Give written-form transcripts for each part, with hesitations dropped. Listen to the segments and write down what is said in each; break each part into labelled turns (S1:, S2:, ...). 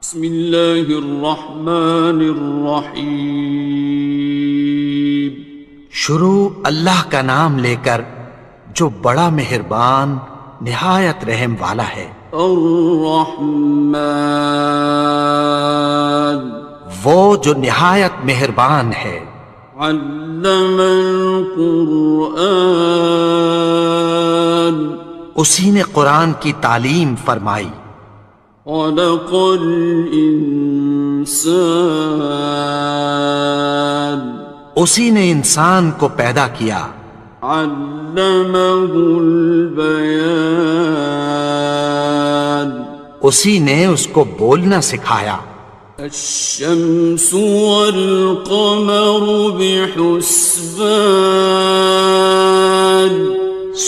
S1: بسم اللہ الرحمن الرحیم۔
S2: شروع اللہ کا نام لے کر جو بڑا مہربان نہایت رحم والا ہے۔
S1: الرحمن،
S2: وہ جو نہایت مہربان ہے۔
S1: علم القرآن،
S2: اسی نے قرآن کی تعلیم فرمائی۔
S1: خلق الانسان،
S2: اسی نے انسان کو پیدا کیا۔
S1: علمہ البیان،
S2: اسی نے اس کو بولنا سکھایا۔
S1: الشمس والقمر بحسبان،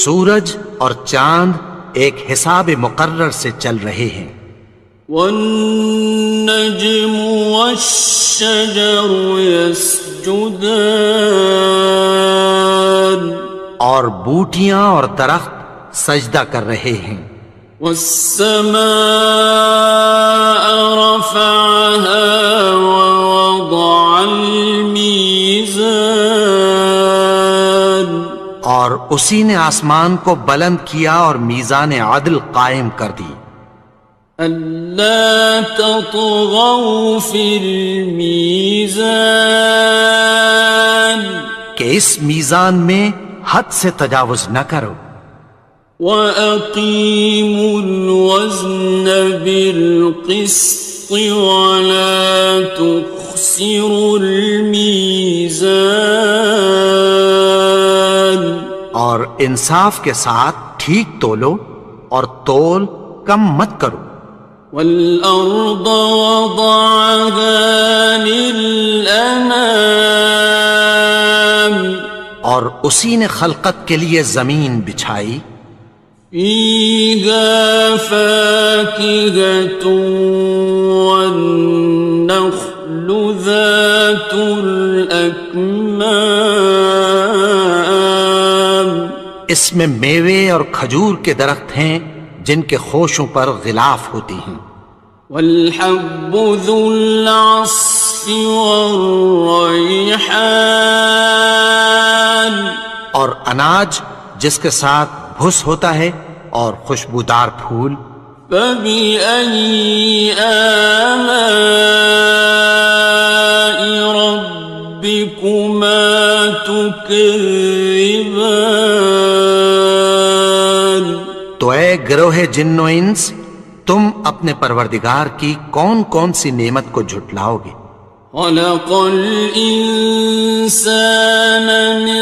S2: سورج اور چاند ایک حساب مقرر سے چل رہے ہیں۔
S1: والنجم والشجر يسجدان،
S2: اور بوٹیاں اور درخت سجدہ کر رہے ہیں۔
S1: والسماء رفعها ووضع الميزان،
S2: اور اسی نے آسمان کو بلند کیا اور میزان عدل قائم کر دی۔
S1: ألا تطغوا في الميزان،
S2: کہ اس میزان میں حد سے تجاوز نہ کرو۔
S1: وَأَقِيمُوا الْوَزْنَ بِالْقِسْطِ وَلَا تُخْسِرُوا الْمِيزَانَ،
S2: اور انصاف کے ساتھ ٹھیک تولو اور تول کم مت کرو۔
S1: وَالْأَرْضَ وَضَعَهَا لِلْأَنَامِ،
S2: اور اسی نے خلقت کے لیے زمین بچھائی۔
S1: فِيهَا فَاكِهَةٌ وَالنَّخْلُ ذَاتُ الْأَكْمَامِ،
S2: اس میں میوے اور کھجور کے درخت ہیں جن کے خوشوں پر غلاف ہوتی ہیں۔
S1: وَالْحَبُّ ذُو الْعَصْفِ وَالرَّيْحَانِ،
S2: اور اناج جس کے ساتھ بھس ہوتا ہے اور خوشبودار پھول۔
S1: فَبِأَيِّ آلَاءِ رَبِّكُمَا تُكَذِّبَانِ،
S2: تو اے گروہ جن و انس، تم اپنے پروردگار کی کون کون سی نعمت کو جھٹلاؤ گے؟
S1: خَلَقَ الْإِنسَانَ مِنْ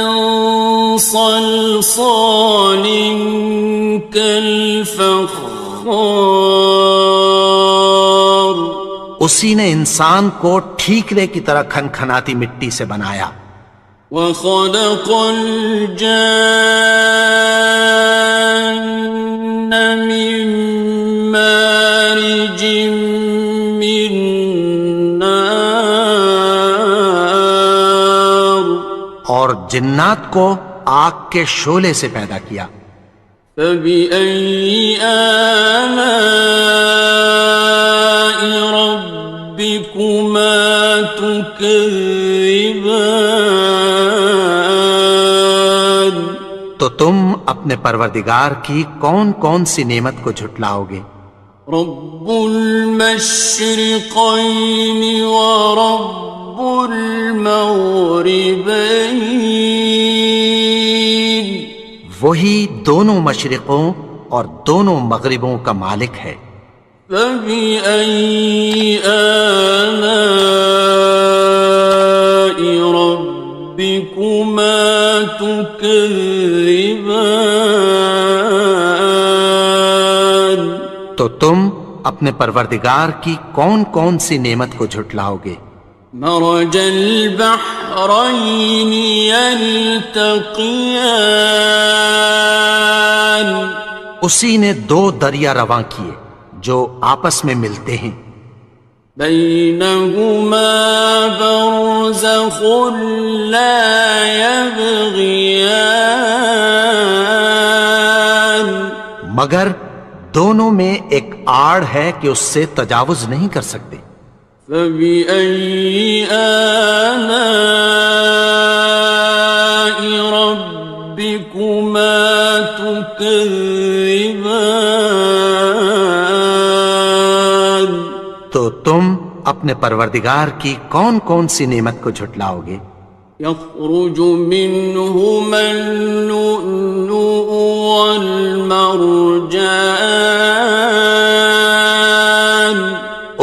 S1: صَلْصَالٍ كَالْفَخَّارِ،
S2: اسی نے انسان کو ٹھیکرے کی طرح کھنکھناتی مٹی سے بنایا۔
S1: وَخَلَقَ الْجَانَّ مِن مَّارِجٍ مِّن نَّارٍ،
S2: اور جنات کو آگ کے شعلے سے پیدا کیا۔
S1: فَبِأَيِّ آلَاءِ رَبِّكُمَا تُكَذِّبَانِ،
S2: تو تم اپنے پروردگار کی کون کون سی نعمت کو جھٹلاؤ گے؟
S1: رب المشرقین ورب المغربین،
S2: وہی دونوں مشرقوں اور دونوں مغربوں کا مالک ہے۔
S1: فَبِأَيِّ آلَاءِ رَبِّكُمَا تُكَذِّبَانِ،
S2: تو تم اپنے پروردگار کی کون کون سی نعمت کو جھٹلاؤ گے؟
S1: مرج البحرین یلتقیان،
S2: اسی نے دو دریا رواں کیے جو آپس میں ملتے ہیں۔
S1: بینہما برزخ لا یبغیان،
S2: مگر دونوں میں ایک آڑ ہے کہ اس سے تجاوز نہیں کر سکتے۔
S1: فَبِأَيِّ آلَاءِ رَبِّكُمَا تُكَذِّبَانِ؟
S2: تو تم اپنے پروردگار کی کون کون سی نعمت کو جھٹلاؤ گے؟
S1: يَخْرُجُ مِنْهُمَا اللُّؤْلُؤُ وَالْمَرْجَانُ،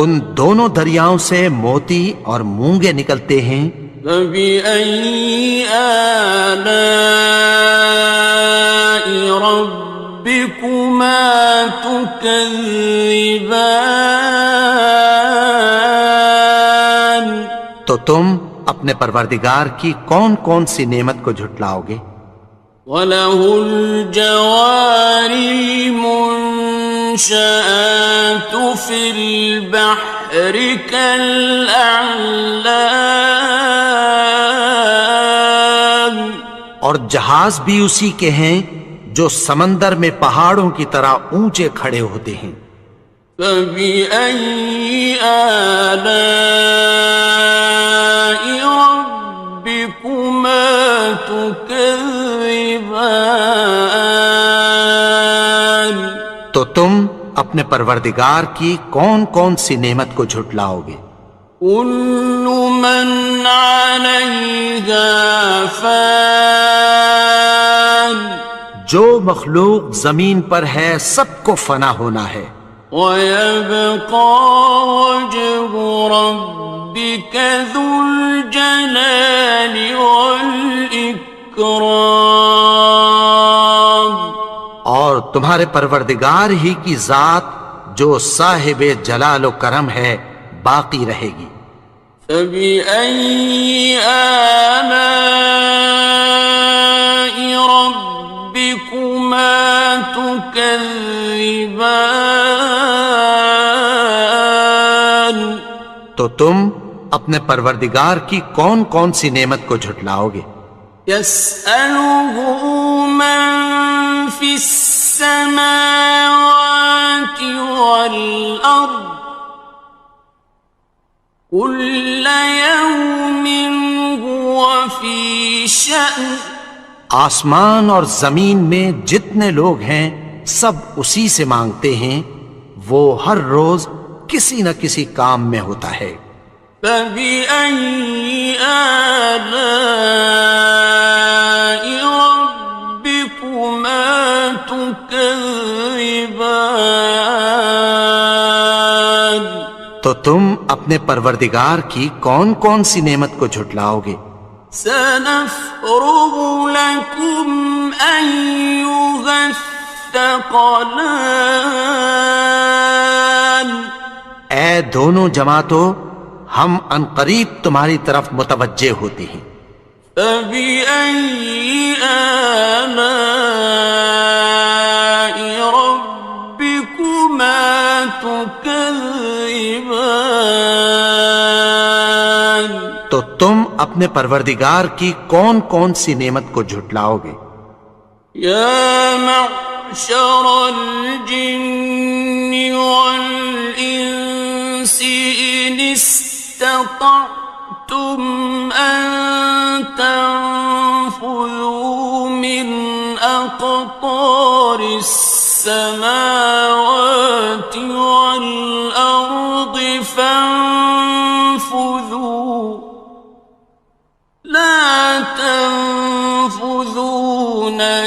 S2: ان دونوں دریاؤں سے موتی اور مونگے نکلتے ہیں۔
S1: فَبِأَيِّ آلَاءِ رَبِّكُمَا تُكَذِّبَانِ؟
S2: تو تم اپنے پروردگار کی کون کون سی نعمت کو جھٹلاؤ گے؟
S1: وَلَهُ الْجَوَارِ الْمُنشَآتُ فِي الْبَحْرِ كَالْأَعْلَامِ،
S2: اور جہاز بھی اسی کے ہیں جو سمندر میں پہاڑوں کی طرح اونچے کھڑے ہوتے ہیں۔
S1: فَبِأَيِّ آلَاءِ رَبِّكُمَا تُكَذِّبَانِ؟
S2: تو تم اپنے پروردگار کی کون کون سی نعمت کو جھٹلاؤ گے؟
S1: كُلُّ مَنْ عَلَيْهَا فَانٍ،
S2: جو مخلوق زمین پر ہے سب کو فنا ہونا ہے۔
S1: وَيَبْقَى وَجْهُ رَبِّكَ ذُو الْجَلَالِ وَالْإِكْرَامِ،
S2: اور تمہارے پروردگار ہی کی ذات جو صاحب جلال و کرم ہے باقی رہے گی۔
S1: فَبِأَيِّ آلَاءِ رَبِّكُمَا تُكَذِّبَانِ؟
S2: تو تم اپنے پروردگار کی کون کون سی نعمت کو جھٹلاؤ گے؟
S1: يَسْأَلُهُ مَن فِي السَّمَاوَاتِ وَالْأَرْضِ كُلَّ يَوْمٍ هُوَ فِي شَأْنٍ،
S2: آسمان اور زمین میں جتنے لوگ ہیں سب اسی سے مانگتے ہیں، وہ ہر روز کسی نہ کسی کام میں ہوتا ہے۔
S1: فَبِأَيِّ آلَاءِ رَبِّكُمَا تُكَذِّبَانِ؟
S2: تو تم اپنے پروردگار کی کون کون سی نعمت کو جھٹلاؤ گے؟
S1: سَنَفْرُغُ لَكُمْ أَيُّهَ الثَّقَلَانِ،
S2: اے دونوں جماعتوں ہم عنقریب تمہاری طرف متوجہ ہوتے ہیں۔
S1: فَبِأَيِّ آلَاءِ رَبِّكُمَا تُكَذِّبَانِ؟
S2: تو تم اپنے پروردگار کی کون کون سی نعمت کو جھٹلاؤ گے؟
S1: يَا مَعْشَرَ الْجِنِّ وَالْإِنسِ إِنِ اسْتَطَعْتُمْ أَن تَنفُذُوا مِنْ أَقْطَارِ السَّمَاوَاتِ وَالْأَرْضِ فَانفُذُوا لَا تَنفُذُونَ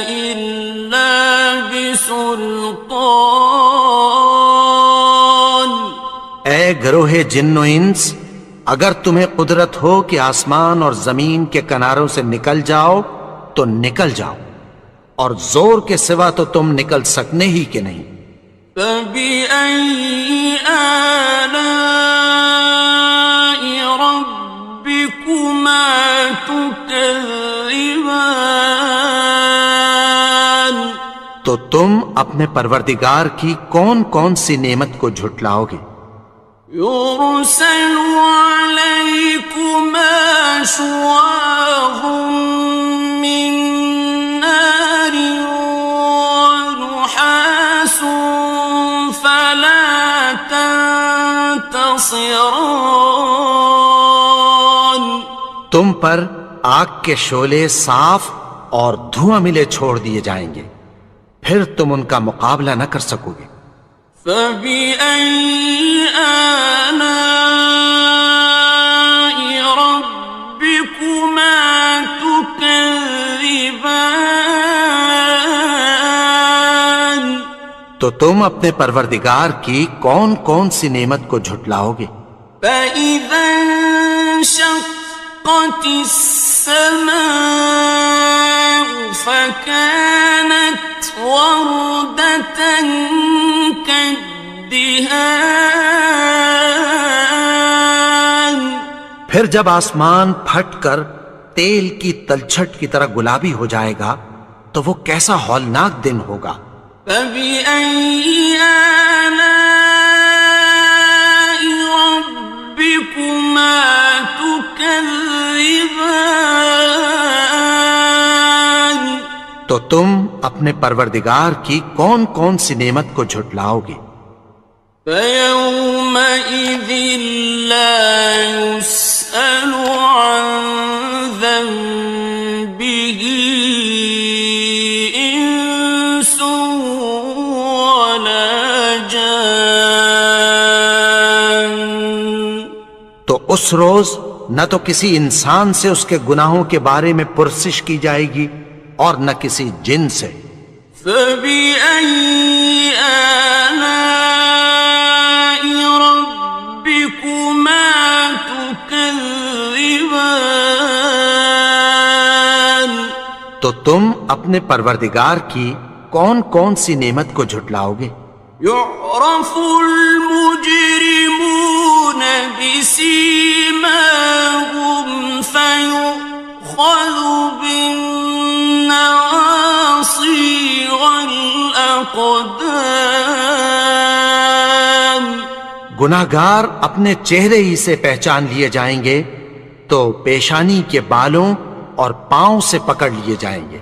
S1: إِلَّا بِسُلْطَانٍ۔
S2: اے گروہ جن و انس، اگر تمہیں قدرت ہو کہ آسمان اور زمین کے کناروں سے نکل جاؤ تو نکل جاؤ، اور زور کے سوا تو تم نکل سکنے ہی کہ نہیں۔
S1: فَبِأَيِّ آلَاءِ رَبِّكُمَا تُكَذِّبَانِ؟
S2: تو تم اپنے پروردگار کی کون کون سی نعمت کو جھٹلاؤ گے؟
S1: يُرْسَلُ عَلَيْكُمَا شُوَاظٌ مِّن نَّارٍ وَنُحَاسٌ ينتصران.
S2: تم پر آگ کے شعلے صاف اور دھواں ملے چھوڑ دیے جائیں گے، پھر تم ان کا مقابلہ نہ کر سکو گے۔
S1: فبأي آلاء ربكما تكذبان.
S2: تو تم اپنے پروردگار کی کون کون سی نعمت کو جھٹلاؤ گے؟
S1: فإذا انشقت السماء فكانت وردة كالدهان.
S2: پھر جب آسمان پھٹ کر تیل کی تلچھٹ کی طرح گلابی ہو جائے گا تو وہ کیسا ہولناک دن ہوگا۔
S1: فبأي آلاء ربكما تكذبان.
S2: تو تم اپنے پروردگار کی کون کون سی نعمت کو جھٹلاؤ گے؟
S1: فيومئذ لا يسأل عن ذنبه إنس ولا جان.
S2: تو اس روز نہ تو کسی انسان سے اس کے گناہوں کے بارے میں پرسش کی جائے گی اور نہ کسی جن سے۔
S1: فبأي آلاء ربكما تكذبان.
S2: تو تم اپنے پروردگار کی کون کون سی نعمت کو جھٹلاؤ گے؟
S1: يعرف المجرمون بسيماهم فيؤخذ بالنواصي والأقدام.
S2: گناہگار اپنے چہرے ہی سے پہچان لیے جائیں گے تو پیشانی کے بالوں اور پاؤں سے پکڑ لیے جائیں گے۔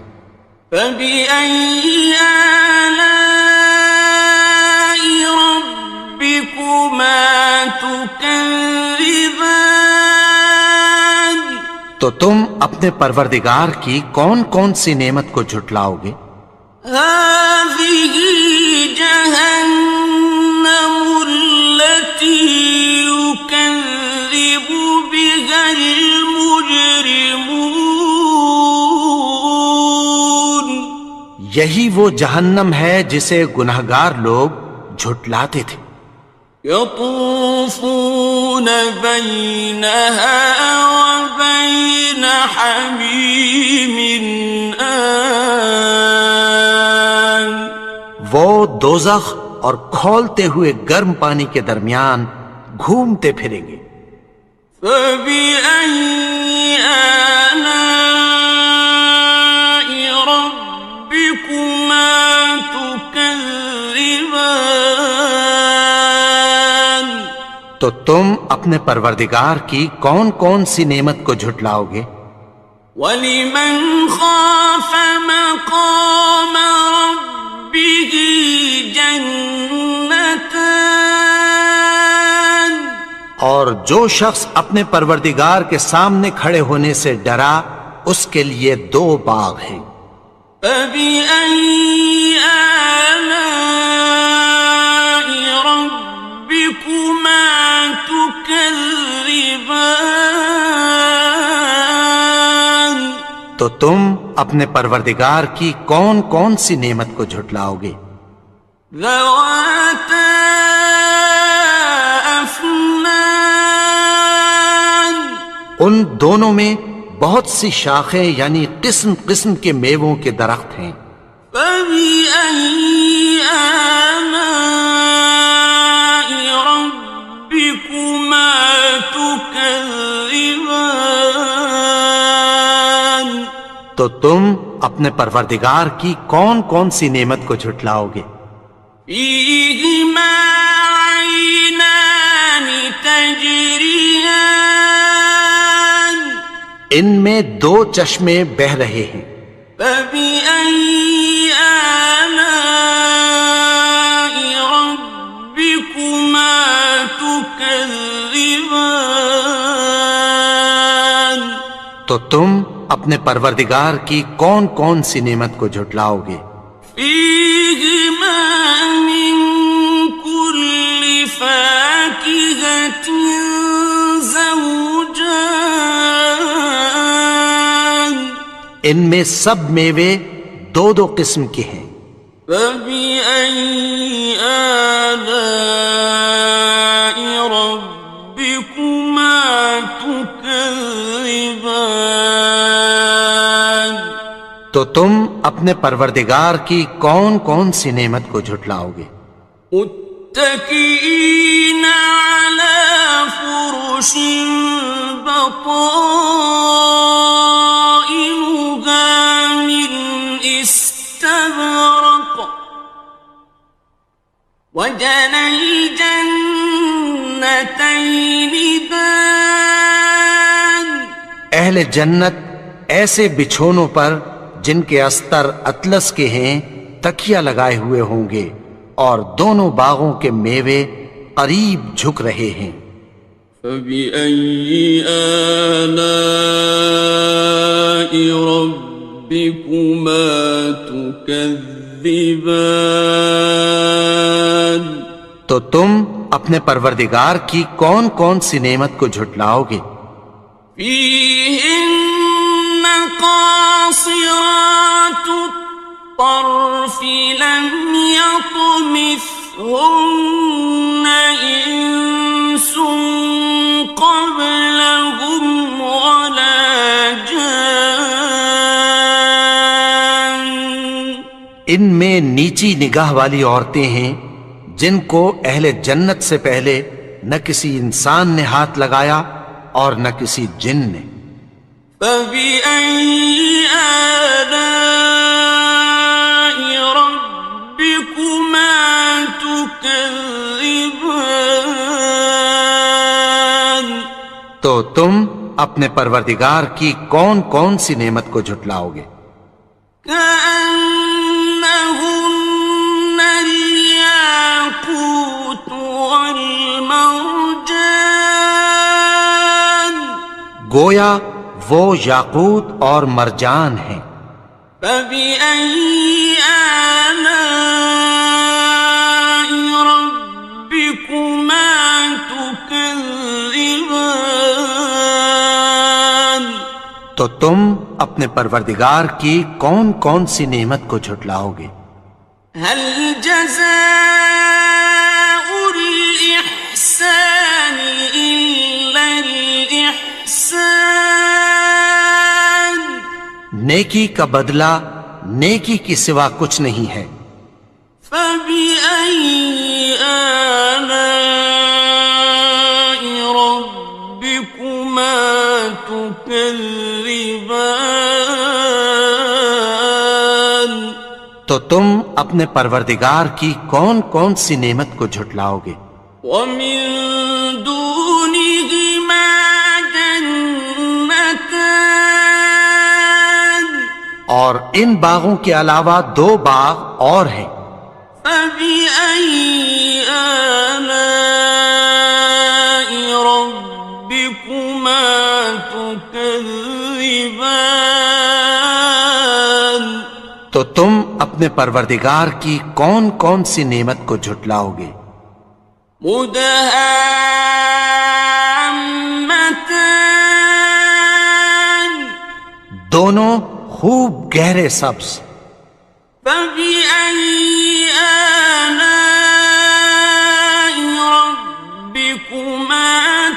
S1: فبأي آلاء ربكما تكذبان.
S2: تو تم اپنے پروردگار کی کون کون سی نعمت کو جھٹلاؤ گے؟
S1: هذه جهنم التي يكذب بها المجرمون.
S2: یہی وہ جہنم ہے جسے گناہگار لوگ جھٹلاتے تھے۔
S1: يطوفون بينها وبين حميم آن.
S2: وہ دوزخ اور کھولتے ہوئے گرم پانی کے درمیان گھومتے پھریں گے۔
S1: فبأي آلاء ربكما تكذبان.
S2: تو تم اپنے پروردگار کی کون کون سی نعمت کو جھٹلاؤ گے؟
S1: وَلِمَنْ خَافَ مَقَامَ رَبِّهِ جَنَّتَانِ.
S2: اور جو شخص اپنے پروردگار کے سامنے کھڑے ہونے سے ڈرا اس کے لیے دو باغ ہیں۔
S1: فَبِأَيِّ آلَاءِ رَبِّكُمَا تُكَذِّبَانِ.
S2: تو تم اپنے پروردگار کی کون کون سی نعمت کو جھٹلاؤ گے؟
S1: ذَوَاتَا أَفْنَانٍ.
S2: ان دونوں میں بہت سی شاخیں یعنی قسم قسم کے میووں کے درخت ہیں۔
S1: فَبِأَيِّ آلَاءِ رَبِّكُمَا تُكَذِّبَانِ.
S2: تو تم اپنے پروردگار کی کون کون سی نعمت کو جھٹلاؤ گے؟
S1: فِيهِمَا عَيْنَانِ تَجْرِيَانِ.
S2: ان میں دو چشمے بہہ رہے ہیں۔
S1: فَبِأَيِّ آلَاءِ رَبِّكُمَا تُكَذِّبَانِ. تكذبان
S2: تو تم اپنے پروردگار کی کون کون سی نعمت کو جھٹلاؤ گے؟
S1: فيهما من كل فاكهة زوجان
S2: ان میں سب میوے دو دو قسم کے ہیں۔
S1: فبأي آلاء ربكما تكذبان
S2: تو تم اپنے پروردگار کی کون کون سی نعمت کو جھٹلاؤ گے؟
S1: متكئين على فرش بطائنها من استبرق وجنى الجنتين دان
S2: اہل جنت ایسے بچھونوں پر جن کے استر اطلس کے ہیں تکیہ لگائے ہوئے ہوں گے، اور دونوں باغوں کے میوے قریب جھک رہے ہیں۔
S1: فبأي آلاء ربكما تكذبان
S2: تو تم اپنے پروردگار کی کون کون سی نعمت کو جھٹلاؤ گے؟
S1: فيهن قاصرات الطرف لم يطمثهن إنس قبلهم ولا جان
S2: ان میں نیچی نگاہ والی عورتیں ہیں جن کو اہل جنت سے پہلے نہ کسی انسان نے ہاتھ لگایا اور نہ کسی جن نے۔
S1: فبأي آلاء ربكما تكذبان
S2: تو تم اپنے پروردگار کی کون کون سی نعمت کو جھٹلاؤ گے؟
S1: كأنهن الياقوت والمرجان
S2: گویا وہ یاقوت اور مرجان ہیں۔
S1: فبأي آلاء ربكما تكذبان
S2: تو تم اپنے پروردگار کی کون کون سی نعمت کو جھٹلاؤ گے؟
S1: هل جزاء الإحسان إلا الإحسان
S2: نیکی کا بدلہ نیکی کی سوا کچھ نہیں ہے۔
S1: فبأي آلاء ربكما تكذبان
S2: تو تم اپنے پروردگار کی کون کون سی نعمت کو جھٹلاؤ گے؟
S1: ومن دونهما جنتان
S2: اور ان باغوں کے علاوہ دو باغ اور ہیں۔
S1: فبأي آلاء ربكما تكذبان
S2: تو تم اپنے پروردگار کی کون کون سی نعمت کو جھٹلاؤ گے؟
S1: مدهامتان
S2: دونوں خوب گہرے سبز۔
S1: فبأي آلاء ربكما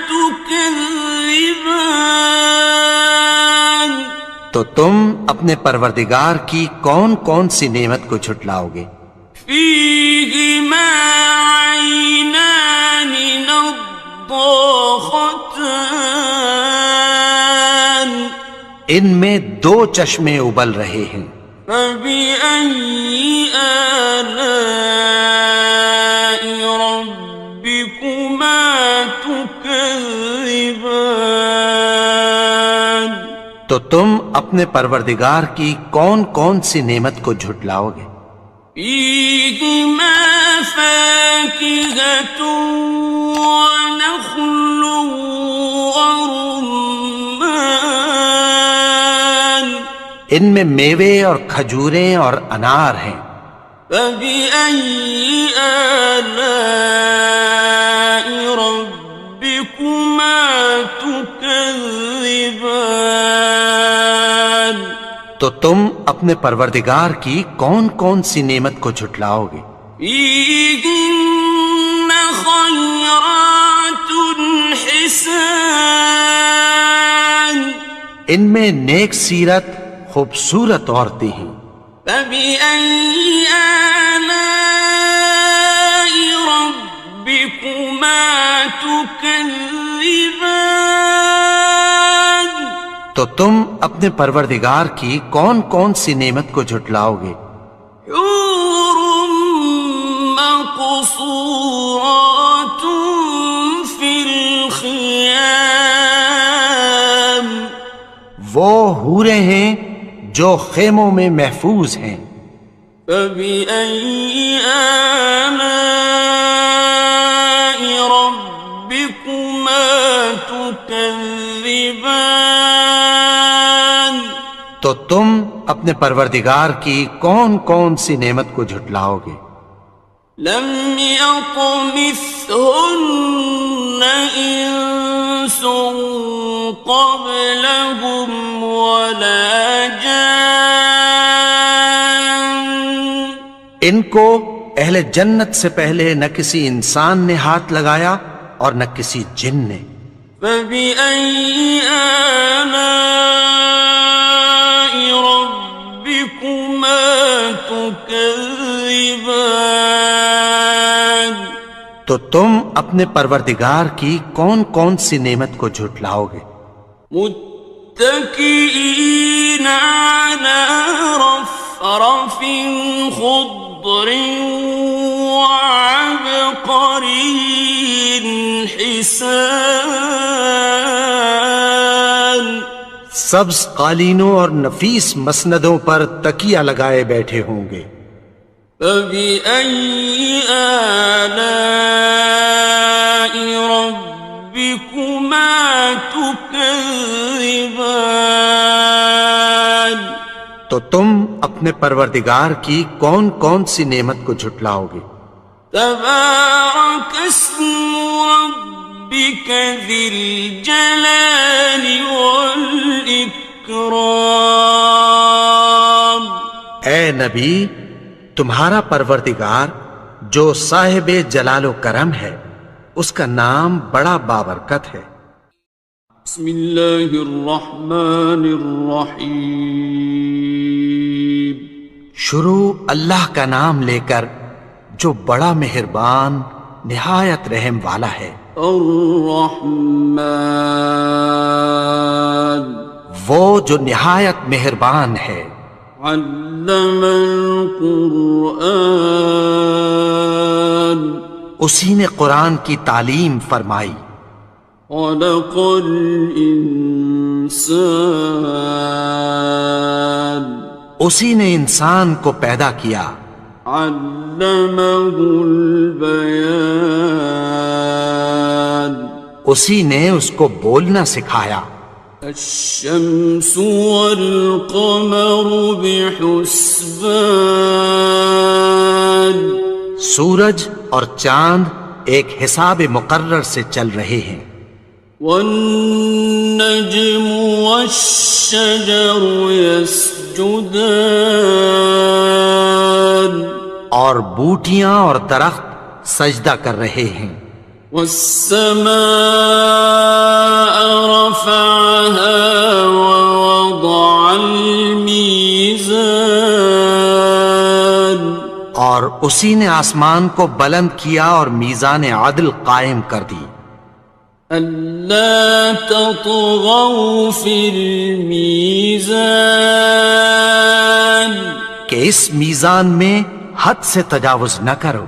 S1: تكذبان
S2: تو تم اپنے پروردگار کی کون کون سی نعمت کو جھٹلاؤ گے؟
S1: فيهما عينان نضاختان
S2: ان میں دو چشمے ابل رہے ہیں۔
S1: فبأي آلاء ربكما تكذبان
S2: تو تم اپنے پروردگار کی کون کون سی نعمت کو جھٹلاؤ گے؟
S1: فيهما فاكهة ونخل ورمان
S2: ان میں میوے اور کھجوریں اور انار ہیں.
S1: فبأي آلاء ربكما تكذبان
S2: تو تم اپنے پروردگار کی کون کون سی نعمت کو جھٹلاؤ گے؟
S1: فيهن خيرات حسان
S2: ان میں نیک سیرت خوبصورت عورتیں ہیں.
S1: فبأي آلاء ربكما تكذبان
S2: تو تم اپنے پروردگار کی کون کون سی نعمت کو جھٹلاؤ گے؟
S1: حور مقصورات في الخيام
S2: وہ حوریں ہیں جو خیموں میں محفوظ ہیں.
S1: فبأي آلاء ربكما تكذبان
S2: تو تم اپنے پروردگار کی کون کون سی نعمت کو جھٹلاؤ گے؟
S1: لم يطمثهن إنس قبلهم ولا جان
S2: ان کو اہل جنت سے پہلے نہ کسی انسان نے ہاتھ لگایا اور نہ کسی جن نے.
S1: فبأي آلاء ربكما تكذبان
S2: تو تم اپنے پروردگار کی کون کون سی نعمت کو جھٹلاؤ گے؟
S1: متكئين على رفرف خضر وعبقري حسان
S2: سبز قالینوں اور نفیس مسندوں پر تکیہ لگائے بیٹھے ہوں گے.
S1: فبأي آلاء ربكما تكذبان
S2: تو تم اپنے پروردگار کی کون کون سی نعمت کو جھٹلاؤ گے؟
S1: تبارك اسم ربك ذي الجلال والإكرام
S2: اے نبی، تمہارا پروردگار جو صاحب جلال و کرم ہے اس کا نام بڑا بابرکت ہے.
S1: بسم اللہ الرحمن الرحیم
S2: شروع اللہ کا نام لے کر جو بڑا مہربان نہایت رحم والا ہے.
S1: الرحمن
S2: وہ جو نہایت مہربان ہے.
S1: علم القرآن
S2: اسی نے قرآن کی تعلیم فرمائی.
S1: خلق الانسان
S2: اسی نے انسان کو پیدا کیا.
S1: علمہ البیان
S2: اسی نے اس کو بولنا سکھایا.
S1: الشمس والقمر بحسبان
S2: سورج اور چاند ایک حساب مقرر سے چل رہے ہیں.
S1: والنجم والشجر يسجدان
S2: اور بوٹیاں اور درخت سجدہ کر رہے ہیں.
S1: والسماء رفعها ووضع الميزان
S2: اور اسی نے آسمان کو بلند کیا اور میزان عدل قائم کر دی.
S1: ألا تطغوا في الميزان
S2: کہ اس میزان میں حد سے تجاوز نہ کرو.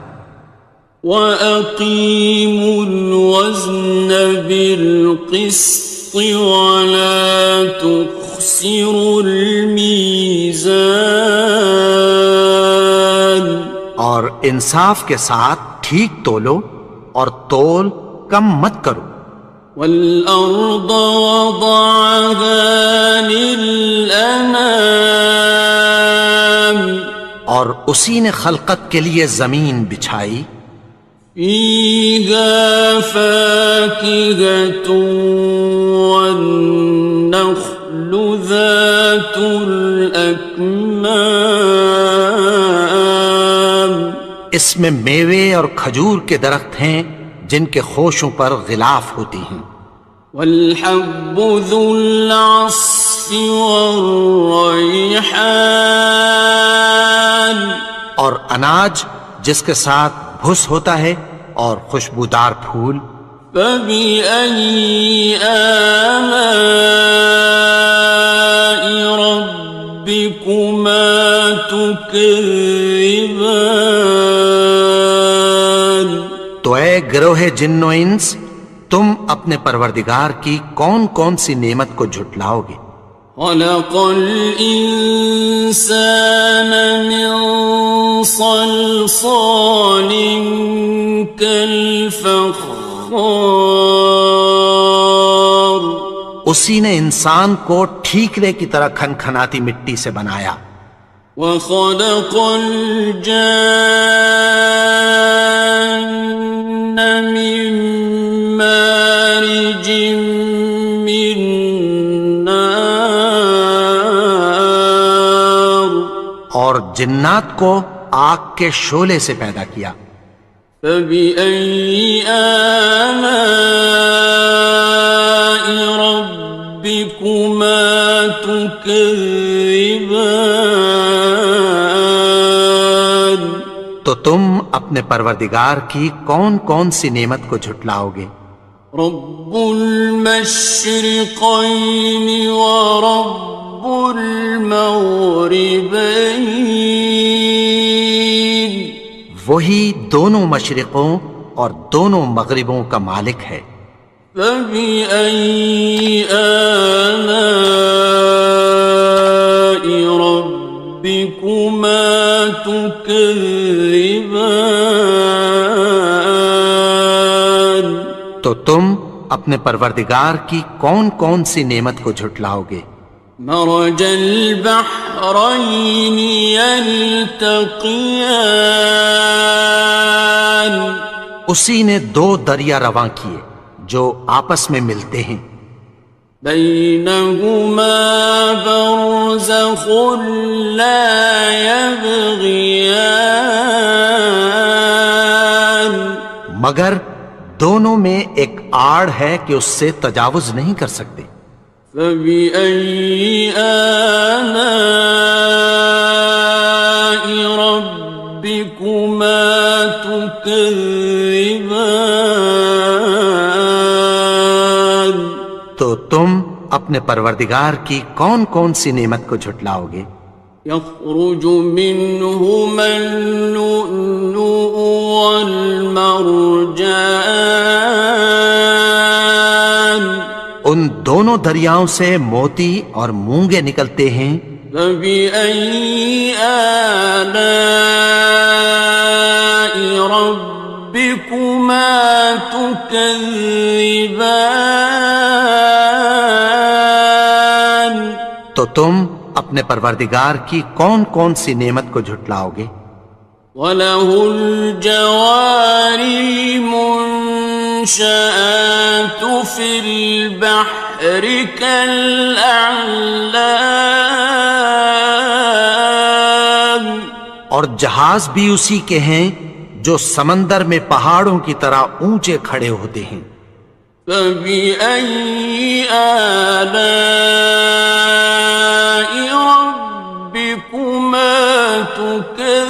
S1: وَأَقِيمُوا الْوَزْنَ بِالْقِسْطِ وَلَا تُخْسِرُوا الْمِيزَانَ
S2: اور انصاف کے ساتھ ٹھیک تولو اور تول کم مت کرو.
S1: والأرض وضعها للأنام
S2: اور اسی نے خلقت کے لیے زمین بچھائی.
S1: فيها فاكهة والنخل ذات الأكمام
S2: اس میں میوے اور کھجور کے درخت ہیں جن کے خوشوں پر غلاف ہوتی ہیں.
S1: والحب ذو العصف والریحان
S2: اور اناج جس کے ساتھ بھس ہوتا ہے اور خوشبودار پھول.
S1: فبأي آلاء ربكما تكذبان
S2: تو اے گروہ جن و انس تم اپنے پروردگار کی کون کون سی نعمت کو جھٹلاؤ گے.
S1: خلق الإنسان من صلصال كالفخار
S2: اسی نے انسان کو ٹھیکرے کی طرح کھنکھناتی مٹی سے بنایا.
S1: وخلق الجان من مارج من نار
S2: اور جنات کو آگ کے شعلے سے پیدا کیا.
S1: فبأي آلاء ربكما تكذبان
S2: تو تم اپنے پروردگار کی کون کون سی نعمت کو جھٹلاؤ گے.
S1: رب المشرقين ورب المغربين
S2: وہی دونوں مشرقوں اور دونوں مغربوں کا مالک ہے.
S1: فبأي آلاء ربكما تكذبان
S2: تو تم اپنے پروردگار کی کون کون سی نعمت کو جھٹلاؤ گے.
S1: مرج البحرين يلتقيان
S2: اسی نے دو دریا رواں کیے جو آپس میں ملتے ہیں.
S1: بينهما برزخ لا يبغيان
S2: مگر دونوں میں ایک آڑ ہے کہ اس سے تجاوز نہیں کر سکتے.
S1: فبأي آلاء ربكما تكذبان
S2: تو تم اپنے پروردگار کی کون کون سی نعمت کو جھٹلاؤ گے.
S1: يخرج منهما اللؤلؤ والمرجان
S2: ان دونوں دریاؤں سے موتی اور مونگے نکلتے ہیں.
S1: فبأي آلاء ربكما تكذبان
S2: تو تم اپنے پروردگار کی کون کون سی نعمت کو جھٹلاؤ گے.
S1: وَلَهُ الْجَوَارِ الْمُنشَآتُ فِي الْبَحْرِ كَالْأَعْلَامِ
S2: اور جہاز بھی اسی کے ہیں جو سمندر میں پہاڑوں کی طرح اونچے کھڑے ہوتے ہیں.
S1: فَبِأَيِّ آلَاءِ رَبِّكُمَا تُكَذِّبَانِ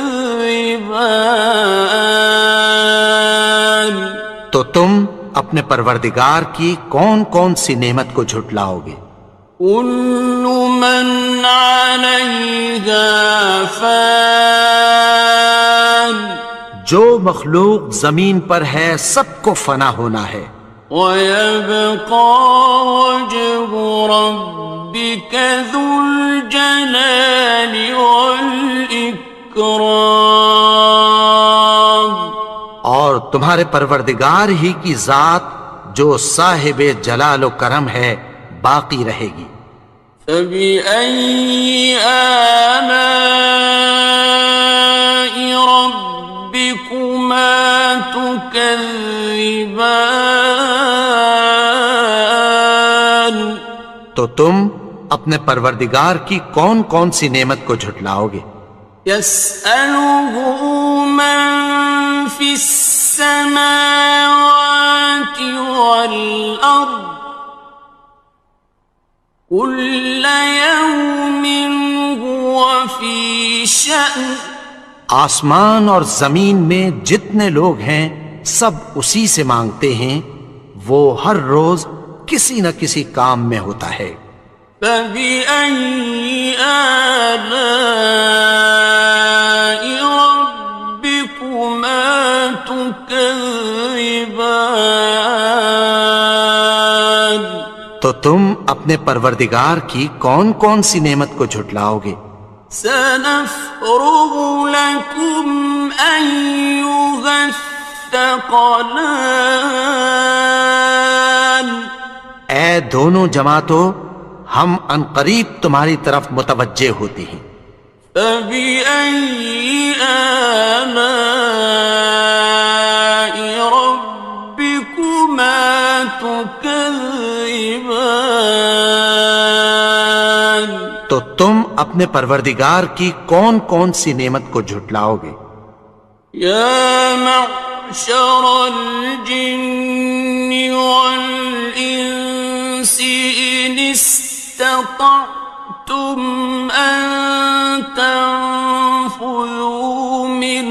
S2: تو تم اپنے پروردگار کی کون کون سی نعمت کو جھٹلاؤ گے.
S1: كُلُّ مَنْ عَلَيْهَا فَانٍ
S2: جو مخلوق زمین پر ہے سب کو فنا ہونا ہے.
S1: وَيَبْقَى وَجْهُ رَبِّكَ ذُو الْجَلَالِ وَالْإِكْرَامِ
S2: تمہارے پروردگار ہی کی ذات جو صاحب جلال و کرم ہے باقی رہے گی۔
S1: فَبِأَيِّ آلَاءِ رَبِّكُمَا تُكَذِّبَانِ؟
S2: تو تم اپنے پروردگار کی کون کون سی نعمت کو جھٹلاؤ گے؟
S1: يَسْأَلُهُ مَن فِي السَّمَاوَاتِ وَالْأَرْضِ كُلَّ يَوْمٍ هُوَ فِي شَأْنٍ۔
S2: آسمان اور زمین میں جتنے لوگ ہیں سب اسی سے مانگتے ہیں، وہ ہر روز کسی نہ کسی کام میں ہوتا ہے۔
S1: فَبِأَيِّ آلَاءِ رَبِّكُمَا تُكَذِّبَانِ؟
S2: تو تم اپنے پروردگار کی کون کون سی نعمت کو جھٹلاؤ گے؟
S1: سَنَفْرُغُ لَكُمْ أَيُّهَ الثَّقَلَانِ۔
S2: اے دونوں جماعتوں، ہم عنقریب تمہاری طرف متوجہ ہوتے ہیں۔
S1: فَبِأَيِّ آلَاءِ رَبِّكُمَا تُكَذِّبَانِ؟
S2: تو تم اپنے پروردگار کی کون کون سی نعمت کو جھٹلاؤ گے؟
S1: يَا مَعْشَرَ الْجِنِّ وَالْإِنسِ إِنِ اسْتَطَعْتُمْ أَن تَنفُذُوا مِنْ